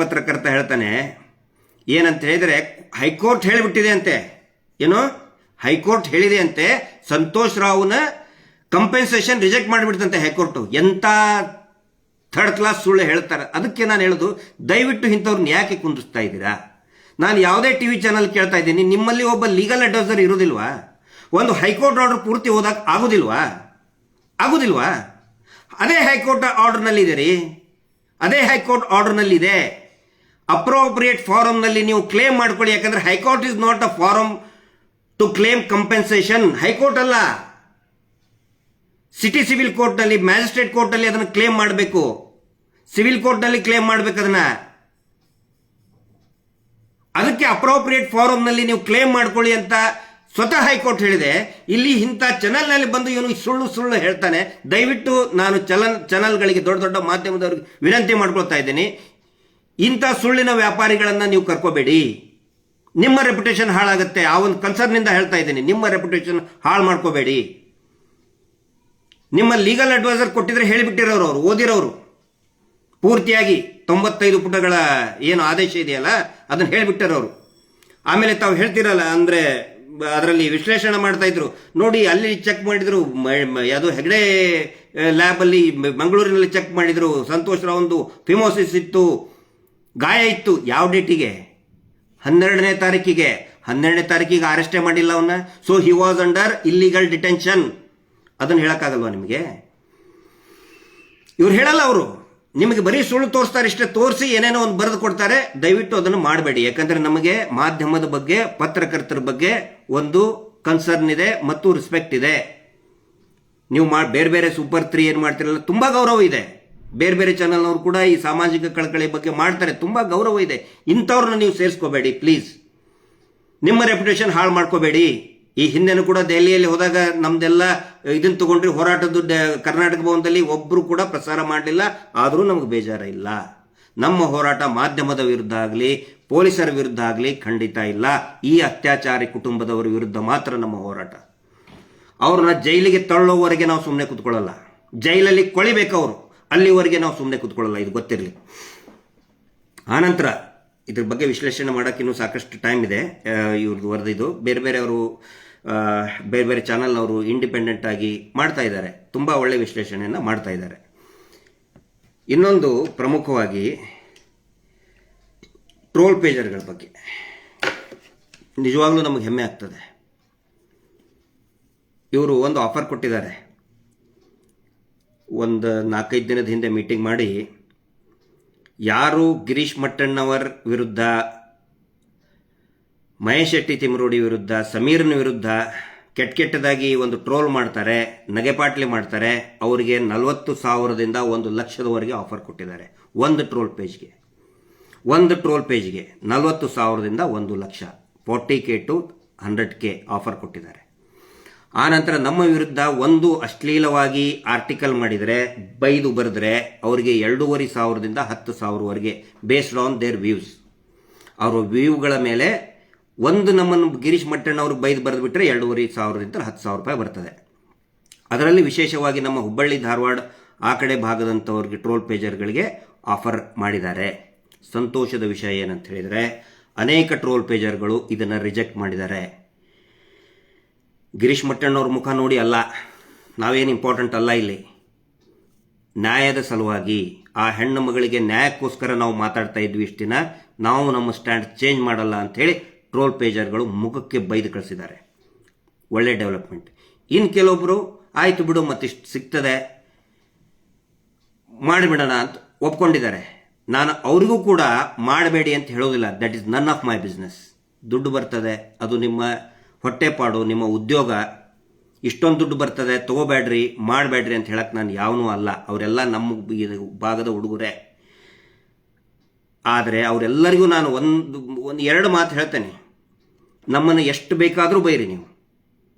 ಪತ್ರಕರ್ತ ಹೇಳ್ತಾನೆ ಏನಂತ ಹೇಳಿದರೆ, ಹೈಕೋರ್ಟ್ ಹೇಳಿಬಿಟ್ಟಿದೆ ಅಂತೆ. ಏನು ಹೈಕೋರ್ಟ್ ಹೇಳಿದೆ ಅಂತೆ, ಸಂತೋಷ್ ರಾವ್ನ ಕಂಪೆನ್ಸೇಷನ್ ರಿಜೆಕ್ಟ್ ಮಾಡಿಬಿಡ್ತಂತೆ ಹೈಕೋರ್ಟು. ಎಂಥ ಥರ್ಡ್ ಕ್ಲಾಸ್ ಸುಳ್ಳು ಹೇಳ್ತಾರೆ. ಅದಕ್ಕೆ ನಾನು ಹೇಳೋದು, ದಯವಿಟ್ಟು ಇಂಥವ್ರನ್ನ ಯಾಕೆ ಕುಂದಿಸ್ತಾ ಇದ್ದೀರಾ? ನಾನು ಯಾವುದೇ TV ಚಾನಲ್ ಕೇಳ್ತಾ ಇದ್ದೀನಿ, ನಿಮ್ಮಲ್ಲಿ ಒಬ್ಬ ಲೀಗಲ್ ಅಡ್ವೈಸರ್ ಇರೋದಿಲ್ವಾ? ಒಂದು ಹೈಕೋರ್ಟ್ ಆರ್ಡರ್ ಪೂರ್ತಿ ಓದಕ್ಕೆ ಆಗುದಿಲ್ವಾ? ಅದೇ ಹೈಕೋರ್ಟ್ ಆರ್ಡರ್ನಲ್ಲಿದೆ ರೀ, ಅದೇ ಹೈಕೋರ್ಟ್ ಆರ್ಡರ್ನಲ್ಲಿದೆ. ಅಪ್ರೋಪ್ರಿಯೇಟ್ ಫಾರಮ್ನಲ್ಲಿ ನೀವು ಕ್ಲೇಮ್ ಮಾಡ್ಕೊಳ್ಳಿ. ಯಾಕಂದ್ರೆ high court is not a forum to claim compensation. High court ಅಲ್ಲ, ಸಿವಿಲ್ ಕೋರ್ಟ್ನಲ್ಲಿ, ಮ್ಯಾಜಿಸ್ಟ್ರೇಟ್ ಕೋರ್ಟ್ನಲ್ಲಿ ಅದನ್ನು ಕ್ಲೇಮ್ ಮಾಡಬೇಕು. ಸಿವಿಲ್ ಕೋರ್ಟ್ನಲ್ಲಿ ಕ್ಲೇಮ್ ಮಾಡಬೇಕು ಅದನ್ನ. ಅದಕ್ಕೆ ಅಪ್ರೋಪ್ರಿಯೇಟ್ ಫಾರಮ್ನಲ್ಲಿ ನೀವು ಕ್ಲೇಮ್ ಮಾಡ್ಕೊಳ್ಳಿ ಅಂತ ಸ್ವತಃ ಹೈಕೋರ್ಟ್ ಹೇಳಿದೆ, ಇಲ್ಲಿ ಇಂಥ ಚಾನೆಲ್ನಲ್ಲಿ ಬಂದು ಇವನು ಸುಳ್ಳು ಹೇಳ್ತಾನೆ, ದಯವಿಟ್ಟು ನಾನು ಚಾನೆಲ್ಗಳಿಗೆ ದೊಡ್ಡ ದೊಡ್ಡ ಮಾಧ್ಯಮದವ್ರಿಗೆ ವಿನಂತಿ ಮಾಡ್ಕೊಳ್ತಾ ಇದ್ದೀನಿ, ಇಂಥ ಸುಳ್ಳಿನ ವ್ಯಾಪಾರಿಗಳನ್ನು ನೀವು ಕರ್ಕೋಬೇಡಿ, ನಿಮ್ಮ ರೆಪ್ಯುಟೇಷನ್ ಹಾಳಾಗುತ್ತೆ. ಆ ಒಂದು ಕನ್ಸರ್ನಿಂದ ಹೇಳ್ತಾ ಇದ್ದೀನಿ, ನಿಮ್ಮ ರೆಪ್ಯುಟೇಷನ್ ಹಾಳು ಮಾಡ್ಕೋಬೇಡಿ. ನಿಮ್ಮ ಲೀಗಲ್ ಅಡ್ವೈಸರ್ ಕೊಟ್ಟಿದ್ರೆ ಹೇಳಿಬಿಟ್ಟಿರೋರು, ಅವರು ಓದಿರೋರು ಪೂರ್ತಿಯಾಗಿ 95 ಪುಟಗಳ ಏನು ಆದೇಶ ಇದೆಯಲ್ಲ ಅದನ್ನು ಹೇಳಿಬಿಟ್ಟಿರೋರು. ಆಮೇಲೆ ತಾವು ಹೇಳ್ತಿರಲ್ಲ, ಅಂದರೆ ಅದರಲ್ಲಿ ವಿಶ್ಲೇಷಣೆ ಮಾಡ್ತಾ ಇದ್ರು ನೋಡಿ, ಅಲ್ಲಿ ಚೆಕ್ ಮಾಡಿದ್ರು, ಯಾವುದೋ ಹೆಗ್ಡೆ ಲ್ಯಾಬಲ್ಲಿ ಮಂಗಳೂರಿನಲ್ಲಿ ಚೆಕ್ ಮಾಡಿದ್ರು, ಸಂತೋಷ್ ರಾವ್ದು ಫಿಮೋಸಿಸ್ ಇತ್ತು, ಗಾಯ ಇತ್ತು. ಯಾವ ಡೇಟಿಗೆ? 12ನೇ ತಾರೀಕಿಗೆ. 12ನೇ ತಾರೀಕಿಗೆ ಅರೆಸ್ಟೇ ಮಾಡಿಲ್ಲ ಅವನ್ನ. So he was under illegal detention. ಅದನ್ನು ಹೇಳಕ್ಕಾಗಲ್ವಾ ನಿಮಗೆ? ಇವ್ರು ಹೇಳಲ್ಲ, ಅವರು ನಿಮಗೆ ಬರೀ ಸುಳ್ಳು ತೋರಿಸ್ತಾರೆ, ಇಷ್ಟೇ ತೋರಿಸಿ ಏನೇನೋ ಒಂದು ಬರೆದು ಕೊಡ್ತಾರೆ. ದಯವಿಟ್ಟು ಅದನ್ನು ಮಾಡಬೇಡಿ. ಯಾಕಂದ್ರೆ ನಮಗೆ ಮಾಧ್ಯಮದ ಬಗ್ಗೆ, ಪತ್ರಕರ್ತರ ಬಗ್ಗೆ ಒಂದು ಕನ್ಸರ್ನ್ ಇದೆ ಮತ್ತು ರೆಸ್ಪೆಕ್ಟ್ ಇದೆ. ನೀವು ಬೇರೆ ಬೇರೆ ಸೂಪರ್ 3 ಏನು ಮಾಡ್ತಿರಲ್ಲ, ತುಂಬಾ ಗೌರವ ಇದೆ. ಬೇರೆ ಬೇರೆ ಚಾನಲ್ನವರು ಕೂಡ ಈ ಸಾಮಾಜಿಕ ಕಳಕಳಿ ಬಗ್ಗೆ ಮಾಡ್ತಾರೆ, ತುಂಬಾ ಗೌರವ ಇದೆ. ಇಂಥವ್ರನ್ನ ನೀವು ಸೇರಿಸ್ಕೋಬೇಡಿ ಪ್ಲೀಸ್. ನಿಮ್ಮ ರೆಪ್ಯುಟೇಷನ್ ಹಾಳು ಮಾಡ್ಕೋಬೇಡಿ. ಈ ಹಿಂದೆನೂ ಕೂಡ ದೆಹಲಿಯಲ್ಲಿ ಹೋದಾಗ ನಮ್ದೆಲ್ಲ ಇದನ್ನ ತಗೊಂಡ್ರಿ, ಹೋರಾಟದ ಕರ್ನಾಟಕ ಭವನದಲ್ಲಿ ಒಬ್ರು ಕೂಡ ಪ್ರಸಾರ ಮಾಡಲಿಲ್ಲ. ಆದರೂ ನಮಗೆ ಬೇಜಾರ ಇಲ್ಲ. ನಮ್ಮ ಹೋರಾಟ ಮಾಧ್ಯಮದ ವಿರುದ್ಧ ಆಗಲಿ, ಪೊಲೀಸರ ವಿರುದ್ಧ ಆಗಲಿ ಖಂಡಿತ ಇಲ್ಲ. ಈ ಅತ್ಯಾಚಾರಿ ಕುಟುಂಬದವರ ವಿರುದ್ಧ ಮಾತ್ರ ನಮ್ಮ ಹೋರಾಟ. ಅವ್ರನ್ನ ಜೈಲಿಗೆ ತಳ್ಳೋವರೆಗೆ ನಾವು ಸುಮ್ಮನೆ ಕೂತ್ಕೊಳ್ಳಲ್ಲ. ಜೈಲಲ್ಲಿ ಕೊಳಿಬೇಕು ಅವರು, ಅಲ್ಲಿವರೆಗೆ ನಾವು ಸುಮ್ಮನೆ ಕೂತ್ಕೊಳ್ಳಲ್ಲ. ಇದು ಗೊತ್ತಿರಲಿ. ಆನಂತರ ಇದ್ರ ಬಗ್ಗೆ ವಿಶ್ಲೇಷಣೆ ಮಾಡೋಕೆ ಇನ್ನೂ ಸಾಕಷ್ಟು ಟೈಮ್ ಇದೆ. ಇವ್ರದ್ದು ವರದಿದು ಬೇರೆ ಬೇರೆ ಚಾನಲ್ನವರು ಇಂಡಿಪೆಂಡೆಂಟ್ ಆಗಿ ಮಾಡ್ತಾ ಇದ್ದಾರೆ, ತುಂಬ ಒಳ್ಳೆ ವಿಶ್ಲೇಷಣೆಯನ್ನು ಮಾಡ್ತಾ ಇದ್ದಾರೆ. ಇನ್ನೊಂದು ಪ್ರಮುಖವಾಗಿ ಟ್ರೋಲ್ ಪೇಜರ್ಗಳ ಬಗ್ಗೆ ನಿಜವಾಗ್ಲೂ ನಮಗೆ ಹೆಮ್ಮೆ ಆಗ್ತದೆ. ಇವರು ಒಂದು ಆಫರ್ ಕೊಟ್ಟಿದ್ದಾರೆ. ಒಂದು 4-5 ದಿನದ ಹಿಂದೆ ಮೀಟಿಂಗ್ ಮಾಡಿ, ಯಾರು ಗಿರೀಶ್ ಮಟ್ಟಣ್ಣವರ್ ವಿರುದ್ಧ, ಮಹೇಶ್ ಶೆಟ್ಟಿ ತಿಮರೋಡಿ ವಿರುದ್ಧ, ಸಮೀರ್ನ ವಿರುದ್ಧ ಕೆಟ್ಟದಾಗಿ ಒಂದು ಟ್ರೋಲ್ ಮಾಡ್ತಾರೆ, ನಗೆಪಾಟ್ಲಿ ಮಾಡ್ತಾರೆ, ಅವರಿಗೆ 40,000ದಿಂದ 1,00,000ದವರೆಗೆ ಆಫರ್ ಕೊಟ್ಟಿದ್ದಾರೆ. ಒಂದು ಟ್ರೋಲ್ ಪೇಜ್ಗೆ 40,000ದಿಂದ 1,00,000, 40K to 100K ಆಫರ್ ಕೊಟ್ಟಿದ್ದಾರೆ. ಆನಂತರ ನಮ್ಮ ವಿರುದ್ಧ ಒಂದು ಅಶ್ಲೀಲವಾಗಿ ಆರ್ಟಿಕಲ್ ಮಾಡಿದರೆ, ಬೈದು ಬರೆದ್ರೆ ಅವರಿಗೆ 2,500ದಿಂದ 10,000ವರೆಗೆ ಬೇಸ್ಡ್ ಆನ್ ದೇರ್ ವ್ಯೂಸ್. ಅವರ ವ್ಯೂಗಳ ಮೇಲೆ ಒಂದು ನಮ್ಮನ್ನು ಗಿರೀಶ್ ಮಟ್ಟಣ್ಣವ್ರಿಗೆ ಬೈದು ಬರೆದು ಬಿಟ್ಟರೆ 2,500ರಿಂದ 10,000 ರೂಪಾಯಿ ಬರ್ತದೆ. ಅದರಲ್ಲಿ ವಿಶೇಷವಾಗಿ ನಮ್ಮ ಹುಬ್ಬಳ್ಳಿ ಧಾರವಾಡ ಆ ಕಡೆ ಭಾಗದಂಥವ್ರಿಗೆ ಟ್ರೋಲ್ ಪೇಜರ್ಗಳಿಗೆ ಆಫರ್ ಮಾಡಿದ್ದಾರೆ. ಸಂತೋಷದ ವಿಷಯ ಏನಂತ ಹೇಳಿದರೆ, ಅನೇಕ ಟ್ರೋಲ್ ಪೇಜರ್ಗಳು ಇದನ್ನು ರಿಜೆಕ್ಟ್ ಮಾಡಿದ್ದಾರೆ. ಗಿರೀಶ್ ಮಟ್ಟಣ್ಣವ್ರ ಮುಖ ನೋಡಿ ಅಲ್ಲ, ನಾವೇನು ಇಂಪಾರ್ಟೆಂಟ್ ಅಲ್ಲ, ಇಲ್ಲಿ ನ್ಯಾಯದ ಸಲುವಾಗಿ ಆ ಹೆಣ್ಣು ಮಗಳಿಗೆ ನ್ಯಾಯಕ್ಕೋಸ್ಕರ ನಾವು ಮಾತಾಡ್ತಾ ಇದ್ವಿ ಇಷ್ಟು ದಿನ, ನಾವು ನಮ್ಮ ಸ್ಟ್ಯಾಂಡ್ ಚೇಂಜ್ ಮಾಡಲ್ಲ ಅಂಥೇಳಿ ಟ್ರೋಲ್ ಪೇಜರ್ಗಳು ಮುಖಕ್ಕೆ ಬೈದು ಕಳಿಸಿದ್ದಾರೆ. ಒಳ್ಳೆ ಡೆವಲಪ್ಮೆಂಟ್. ಇನ್ನು ಕೆಲವೊಬ್ಬರು ಆಯಿತು ಬಿಡು ಮತ್ತಿಷ್ಟು ಸಿಗ್ತದೆ ಮಾಡಿಬಿಡೋಣ ಅಂತ ಒಪ್ಕೊಂಡಿದ್ದಾರೆ. ನಾನು ಅವರಿಗೂ ಕೂಡ ಮಾಡಬೇಡಿ ಅಂತ ಹೇಳೋದಿಲ್ಲ. That is none of my business. ದುಡ್ಡು ಬರ್ತದೆ, ಅದು ನಿಮ್ಮ ಹೊಟ್ಟೆಪಾಡು, ನಿಮ್ಮ ಉದ್ಯೋಗ. ಇಷ್ಟೊಂದು ದುಡ್ಡು ಬರ್ತದೆ, ತಗೋಬೇಡ್ರಿ, ಮಾಡಬೇಡ್ರಿ ಅಂತ ಹೇಳಕ್ಕೆ ನಾನು ಯಾವನೂ ಅಲ್ಲ. ಅವರೆಲ್ಲ ನಮ್ಮ ಭಾಗದ ಹುಡುಗರೇ. ಆದರೆ ಅವರೆಲ್ಲರಿಗೂ ನಾನು ಒಂದು 2 ಮಾತು ಹೇಳ್ತೇನೆ. ನಮ್ಮನ್ನು ಎಷ್ಟು ಬೇಕಾದರೂ ಬೈರಿ, ನೀವು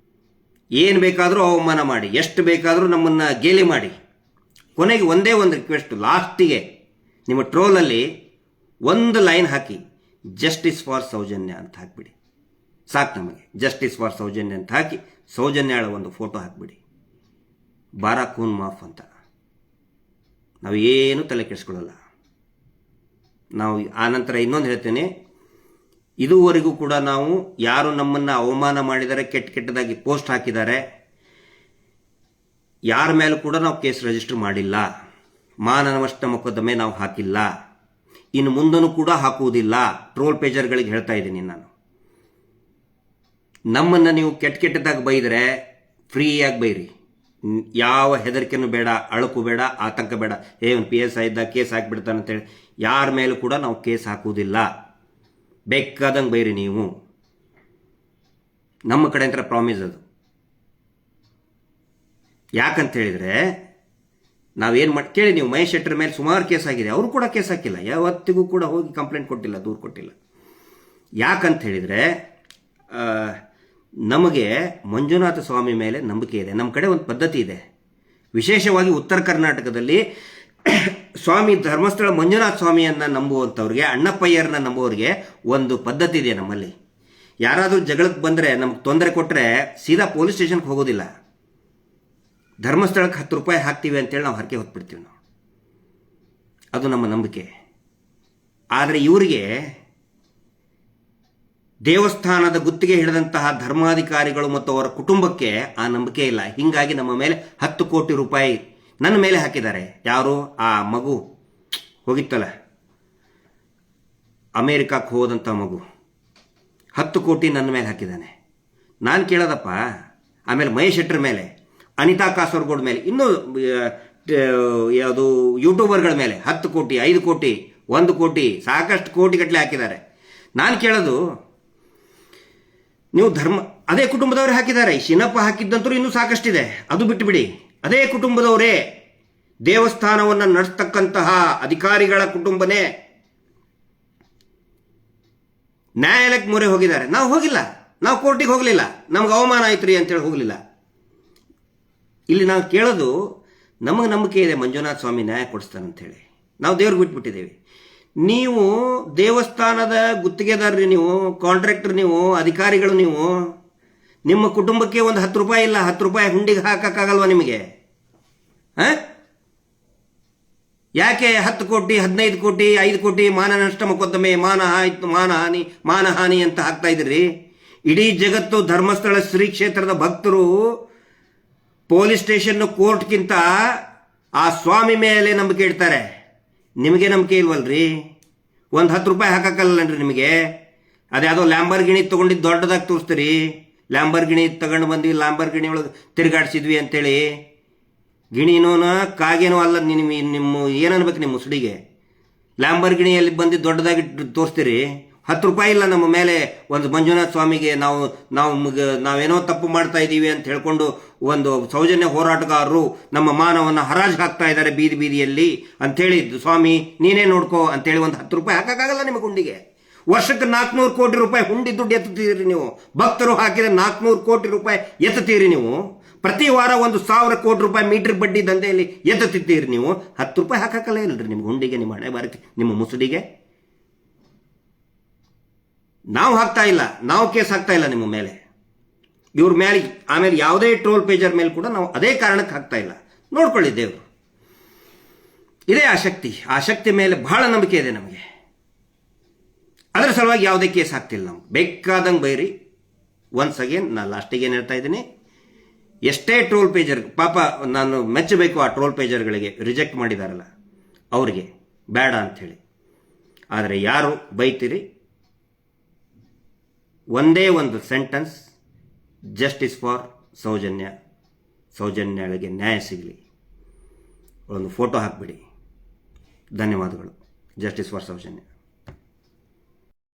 ಏನು ಬೇಕಾದರೂ ಅವಮಾನ ಮಾಡಿ, ಎಷ್ಟು ಬೇಕಾದರೂ ನಮ್ಮನ್ನು ಗೇಲಿ ಮಾಡಿ, ಕೊನೆಗೆ ಒಂದೇ ಒಂದು ರಿಕ್ವೆಸ್ಟ್, ಲಾಸ್ಟಿಗೆ ನಿಮ್ಮ ಟ್ರೋಲಲ್ಲಿ ಒಂದು ಲೈನ್ ಹಾಕಿ, ಜಸ್ಟಿಸ್ ಫಾರ್ ಸೌಜನ್ಯ ಅಂತ ಹಾಕಿಬಿಡಿ. ಸಾಕು ನಮಗೆ. ಜಸ್ಟಿಸ್ ಫಾರ್ ಸೌಜನ್ಯ ಅಂತ ಹಾಕಿ, ಸೌಜನ್ಯಾಳ ಒಂದು ಫೋಟೋ ಹಾಕಿಬಿಡಿ, ಬಾರಾ ಖೂನ್ ಮಾಫ್ ಅಂತ. ನಾವು ಏನು ತಲೆ ಕೆಡಿಸ್ಕೊಳ್ಳಲ್ಲ. ನಾವು ಆನಂತರ ಇನ್ನೊಂದು ಹೇಳ್ತೇನೆ, ಇದುವರೆಗೂ ಕೂಡ ನಾವು ಯಾರು ನಮ್ಮನ್ನು ಅವಮಾನ ಮಾಡಿದ್ದಾರೆ, ಕೆಟ್ಟದಾಗಿ ಪೋಸ್ಟ್ ಹಾಕಿದ್ದಾರೆ, ಯಾರ ಮೇಲೂ ಕೂಡ ನಾವು ಕೇಸ್ ರಿಜಿಸ್ಟರ್ ಮಾಡಿಲ್ಲ. ಮಾನನಷ್ಟ ಮೊಕದ್ದಮೆ ನಾವು ಹಾಕಿಲ್ಲ, ಇನ್ನು ಮುಂದೂ ಕೂಡ ಹಾಕುವುದಿಲ್ಲ. ಟ್ರೋಲ್ ಪೇಜರ್ಗಳಿಗೆ ಹೇಳ್ತಾ ಇದ್ದೀನಿ ನಾನು. ನಮ್ಮನ್ನು ನೀವು ಕೆಟ್ಟದಾಗಿ ಬೈದರೆ ಫ್ರೀಯಾಗಿ ಬೈರಿ, ಯಾವ ಹೆದರಿಕೆನೂ ಬೇಡ, ಅಳಕು ಬೇಡ, ಆತಂಕ ಬೇಡ. ಒಂದು PSI ಇದ್ದ ಕೇಸ್ ಹಾಕಿಬಿಡ್ತಾನಂತೇಳಿ ಯಾರ ಮೇಲೂ ಕೂಡ ನಾವು ಕೇಸ್ ಹಾಕುವುದಿಲ್ಲ. ಬೇಕಾದಂಗೆ ಬೈರಿ ನೀವು, ನಮ್ಮ ಕಡೆ ಅಂತ ಪ್ರಾಮಿಸ್ ಅದು. ಯಾಕಂತ ಹೇಳಿದರೆ ನಾವೇನು ಕೇಳಿ, ನೀವು ಮಹೇಶ್ ಶೆಟ್ಟರ್ ಮೇಲೆ ಸುಮಾರು ಕೇಸ್ ಆಗಿದೆ, ಅವರು ಕೂಡ ಕೇಸ್ ಹಾಕಿಲ್ಲ, ಯಾವತ್ತಿಗೂ ಕೂಡ ಹೋಗಿ ಕಂಪ್ಲೇಂಟ್ ಕೊಟ್ಟಿಲ್ಲ, ದೂರು ಕೊಟ್ಟಿಲ್ಲ. ಯಾಕಂತ ಹೇಳಿದರೆ ನಮಗೆ ಮಂಜುನಾಥ ಸ್ವಾಮಿ ಮೇಲೆ ನಂಬಿಕೆ ಇದೆ. ನಮ್ಮ ಕಡೆ ಒಂದು ಪದ್ಧತಿ ಇದೆ, ವಿಶೇಷವಾಗಿ ಉತ್ತರ ಕರ್ನಾಟಕದಲ್ಲಿ ಸ್ವಾಮಿ ಧರ್ಮಸ್ಥಳ ಮಂಜುನಾಥ ಸ್ವಾಮಿಯನ್ನು ನಂಬುವಂಥವ್ರಿಗೆ, ಅಣ್ಣಪ್ಪಯ್ಯರನ್ನ ನಂಬುವವ್ರಿಗೆ ಒಂದು ಪದ್ಧತಿ ಇದೆ ನಮ್ಮಲ್ಲಿ. ಯಾರಾದರೂ ಜಗಳಕ್ಕೆ ಬಂದರೆ, ನಮ್ಗೆ ತೊಂದರೆ ಕೊಟ್ಟರೆ ಸೀದಾ ಪೊಲೀಸ್ ಸ್ಟೇಷನ್ಗೆ ಹೋಗೋದಿಲ್ಲ, ಧರ್ಮಸ್ಥಳಕ್ಕೆ 10 ರೂಪಾಯಿ ಹಾಕ್ತೀವಿ ಅಂತೇಳಿ ನಾವು ಹರಕೆ ಹೊತ್ಬಿಡ್ತೀವಿ ನಾವು. ಅದು ನಮ್ಮ ನಂಬಿಕೆ. ಆದರೆ ಇವರಿಗೆ ದೇವಸ್ಥಾನದ ಗುತ್ತಿಗೆ ಹಿಡಿದಂತಹ ಧರ್ಮಾಧಿಕಾರಿಗಳು ಮತ್ತು ಅವರ ಕುಟುಂಬಕ್ಕೆ ಆ ನಂಬಿಕೆ ಇಲ್ಲ. ಹೀಗಾಗಿ ನಮ್ಮ ಮೇಲೆ 10 ಕೋಟಿ ರೂಪಾಯಿ ನನ್ನ ಮೇಲೆ ಹಾಕಿದ್ದಾರೆ. ಯಾರು? ಆ ಮಗು ಹೋಗಿತ್ತಲ್ಲ, ಅಮೇರಿಕಕ್ಕೆ ಹೋದಂಥ ಮಗು, 10 ಕೋಟಿ ನನ್ನ ಮೇಲೆ ಹಾಕಿದ್ದಾನೆ. ನಾನು ಕೇಳೋದಪ್ಪ. ಆಮೇಲೆ ಮಹೇಶ್ ಶೆಟ್ಟರ್ ಮೇಲೆ, ಅನಿತಾ ಕಾಸರಗೋಡ್ ಮೇಲೆ, ಇನ್ನೂ ಯಾವುದು ಯೂಟ್ಯೂಬರ್ಗಳ ಮೇಲೆ 10 ಕೋಟಿ, 5 ಕೋಟಿ, 1 ಕೋಟಿ, ಸಾಕಷ್ಟು ಕೋಟಿಗಟ್ಟಲೆ ಹಾಕಿದ್ದಾರೆ. ನಾನು ಕೇಳೋದು, ನೀವು ಅದೇ ಕುಟುಂಬದವರೇ ಹಾಕಿದ್ದಾರೆ. ಶಿನಪ್ಪ ಹಾಕಿದ್ದಂತೂ ಇನ್ನೂ ಸಾಕಷ್ಟಿದೆ, ಅದು ಬಿಟ್ಟು ಬಿಡಿ. ಅದೇ ಕುಟುಂಬದವರೇ, ದೇವಸ್ಥಾನವನ್ನು ನಡೆಸ್ತಕ್ಕಂತಹ ಅಧಿಕಾರಿಗಳ ಕುಟುಂಬನೇ ನ್ಯಾಯಾಲಯಕ್ಕೆ ಮೊರೆ ಹೋಗಿದ್ದಾರೆ. ನಾವು ಹೋಗಿಲ್ಲ, ನಾವು ಕೋರ್ಟಿಗೆ ಹೋಗಲಿಲ್ಲ, ನಮ್ಗೆ ಅವಮಾನ ಆಯ್ತು ರೀ ಅಂತೇಳಿ ಹೋಗಲಿಲ್ಲ. ಇಲ್ಲಿ ನಾವು ಕೇಳೋದು, ನಮಗೆ ನಂಬಿಕೆ ಇದೆ ಮಂಜುನಾಥ ಸ್ವಾಮಿ ನ್ಯಾಯ ಕೊಡಿಸ್ತಾನಂಥೇಳಿ, ನಾವು ದೇವ್ರಿಗೆ ಬಿಟ್ಬಿಟ್ಟಿದ್ದೇವೆ. ನೀವು ದೇವಸ್ಥಾನದ ಗುತ್ತಿಗೆದಾರರಿ, ನೀವು ಕಾಂಟ್ರಾಕ್ಟರ್, ನೀವು ಅಧಿಕಾರಿಗಳು, ನೀವು ನಿಮ್ಮ ಕುಟುಂಬಕ್ಕೆ ಒಂದು 10 ರೂಪಾಯಿ ಇಲ್ಲ, 10 ರೂಪಾಯಿ ಹುಂಡಿಗೆ ಹಾಕಕ್ಕಾಗಲ್ವಾ ನಿಮಗೆ? ಯಾಕೆ 10 ಕೋಟಿ, 15 ಕೋಟಿ, 5 ಕೋಟಿ ಮಾನನಷ್ಟ ಮೊಕದ್ದಮೆ, ಮಾನಹಾನಿ ಅಂತ ಹಾಕ್ತಾ ಇದ್ದೀರಿ? ಇಡೀ ಜಗತ್ತು ಧರ್ಮಸ್ಥಳ ಶ್ರೀ ಕ್ಷೇತ್ರದ ಭಕ್ತರು ಪೊಲೀಸ್ ಸ್ಟೇಷನ್, ಕೋರ್ಟ್ಗಿಂತ ಆ ಸ್ವಾಮಿ ಮೇಲೆ ನಂಬಿಕೆ ಇಡ್ತಾರೆ. ನಿಮಗೆ ನಂಬಿಕೆ ಇಲ್ವಲ್ರಿ? ಒಂದು 10 ರೂಪಾಯಿ ಹಾಕಕ್ಕಲ್ಲನ್ರಿ ನಿಮಗೆ? ಅದ್ಯಾವುದೋ ಲ್ಯಾಂಬರ್ಗಿಣಿ ತೊಗೊಂಡಿದ್ದು ದೊಡ್ಡದಾಗಿ ತೋರಿಸ್ತೀರಿ. ಲ್ಯಾಂಬರ್ಗಿಣಿ ತಗೊಂಡು ಬಂದ್ವಿ, ಲ್ಯಾಂಬರ್ಗಿಣಿ ಒಳಗೆ ತಿರುಗಾಡಿಸಿದ್ವಿ ಅಂತೇಳಿ. ಗಿಣಿನೂ ಕಾಗೇನೋ ಅಲ್ಲ, ನಿಮ್ಮ ಏನನ್ಬೇಕು ನಿಮ್ಮ ಮುಸುಡಿಗೆ? ಲ್ಯಾಂಬರ್ಗಿಣಿಯಲ್ಲಿ ಬಂದು ದೊಡ್ಡದಾಗಿ ತೋರಿಸ್ತೀರಿ. 10 ರೂಪಾಯಿ ಇಲ್ಲ ನಮ್ಮ ಮೇಲೆ. ಒಂದು ಮಂಜುನಾಥ ಸ್ವಾಮಿಗೆ ನಾವೇನೋ ತಪ್ಪು ಮಾಡ್ತಾ ಇದ್ದೀವಿ ಅಂತ ಹೇಳ್ಕೊಂಡು ಒಂದು ಸೌಜನ್ಯ ಹೋರಾಟಗಾರರು ನಮ್ಮ ಮಾನವನ್ನು ಹರಾಜು ಹಾಕ್ತಾ ಇದ್ದಾರೆ ಬೀದಿಯಲ್ಲಿ ಅಂಥೇಳಿ, ಸ್ವಾಮಿ ನೀನೇ ನೋಡ್ಕೋ ಅಂತೇಳಿ ಒಂದು 10 ರೂಪಾಯಿ ಹಾಕೋಕ್ಕಾಗಲ್ಲ ನಿಮ್ಮ ಗುಂಡಿಗೆ. ವರ್ಷಕ್ಕೆ 400 ಕೋಟಿ ರೂಪಾಯಿ ಹುಂಡಿ ದುಡ್ಡು ಎತ್ತುತ್ತೀರಿ ನೀವು. ಭಕ್ತರು ಹಾಕಿದ 400 ಕೋಟಿ ರೂಪಾಯಿ ಎತ್ತುತ್ತೀರಿ ನೀವು. ಪ್ರತಿ ವಾರ 1,000 ಕೋಟಿ ರೂಪಾಯಿ ಮೀಟರ್ ಬಡ್ಡಿ ದಂಧೆಯಲ್ಲಿ ಎತ್ತುತ್ತೀರಿ ನೀವು. 10 ರೂಪಾಯಿ ಹಾಕಕ್ಕಲ್ಲ ಇಲ್ಲರಿ ನಿಮ್ಮ ಗುಂಡಿಗೆ, ನಿಮ್ಮ ಹಣೆ ಬಾರಕ್ಕೆ, ನಿಮ್ಮ ಮುಸುಡಿಗೆ. ನಾವು ಹಾಕ್ತಾ ಇಲ್ಲ, ನಾವು ಕೇಸ್ ಹಾಕ್ತಾ ಇಲ್ಲ ನಿಮ್ಮ ಮೇಲೆ, ಇವ್ರ ಮೇಲೆ. ಆಮೇಲೆ ಯಾವುದೇ ಟ್ರೋಲ್ ಪೇಜರ್ ಮೇಲೆ ಕೂಡ ನಾವು ಅದೇ ಕಾರಣಕ್ಕೆ ಹಾಕ್ತಾ ಇಲ್ಲ. ನೋಡ್ಕೊಳ್ಳಿ ದೇವರು. ಇದೇ ಆ ಶಕ್ತಿ ಮೇಲೆ ಬಹಳ ನಂಬಿಕೆ ಇದೆ ನಮಗೆ. ಅದರ ಸಲುವಾಗಿ ಯಾವುದೇ ಕೇಸ್ ಹಾಕ್ತಿಲ್ಲ ನಾವು. ಬೇಕಾದಂಗೆ ಬೈರಿ. ಒನ್ಸ್ ಅಗೇನ್ ನಾನು ಲಾಸ್ಟಿಗೆ ಏನು ಹೇಳ್ತಾ ಇದ್ದೀನಿ, ಎಷ್ಟೇ ಟ್ರೋಲ್ ಪೇಜರ್, ಪಾಪ ನಾನು ಮೆಚ್ಚಬೇಕು ಆ ಟ್ರೋಲ್ ಪೇಜರ್ಗಳಿಗೆ, ರಿಜೆಕ್ಟ್ ಮಾಡಿದಾರಲ್ಲ ಅವರಿಗೆ, ಬೇಡ ಅಂಥೇಳಿ. ಆದರೆ ಯಾರು ಬೈತೀರಿ, ಒಂದೇ ಒಂದು ಸೆಂಟೆನ್ಸ್, ಜಸ್ಟಿಸ್ ಫಾರ್ ಸೌಜನ್ಯಳಿಗೆ ನ್ಯಾಯ ಸಿಗಲಿ, ಒಂದು ಫೋಟೋ ಹಾಕಿಬಿಡಿ. ಧನ್ಯವಾದಗಳು. Justice for Soujanya.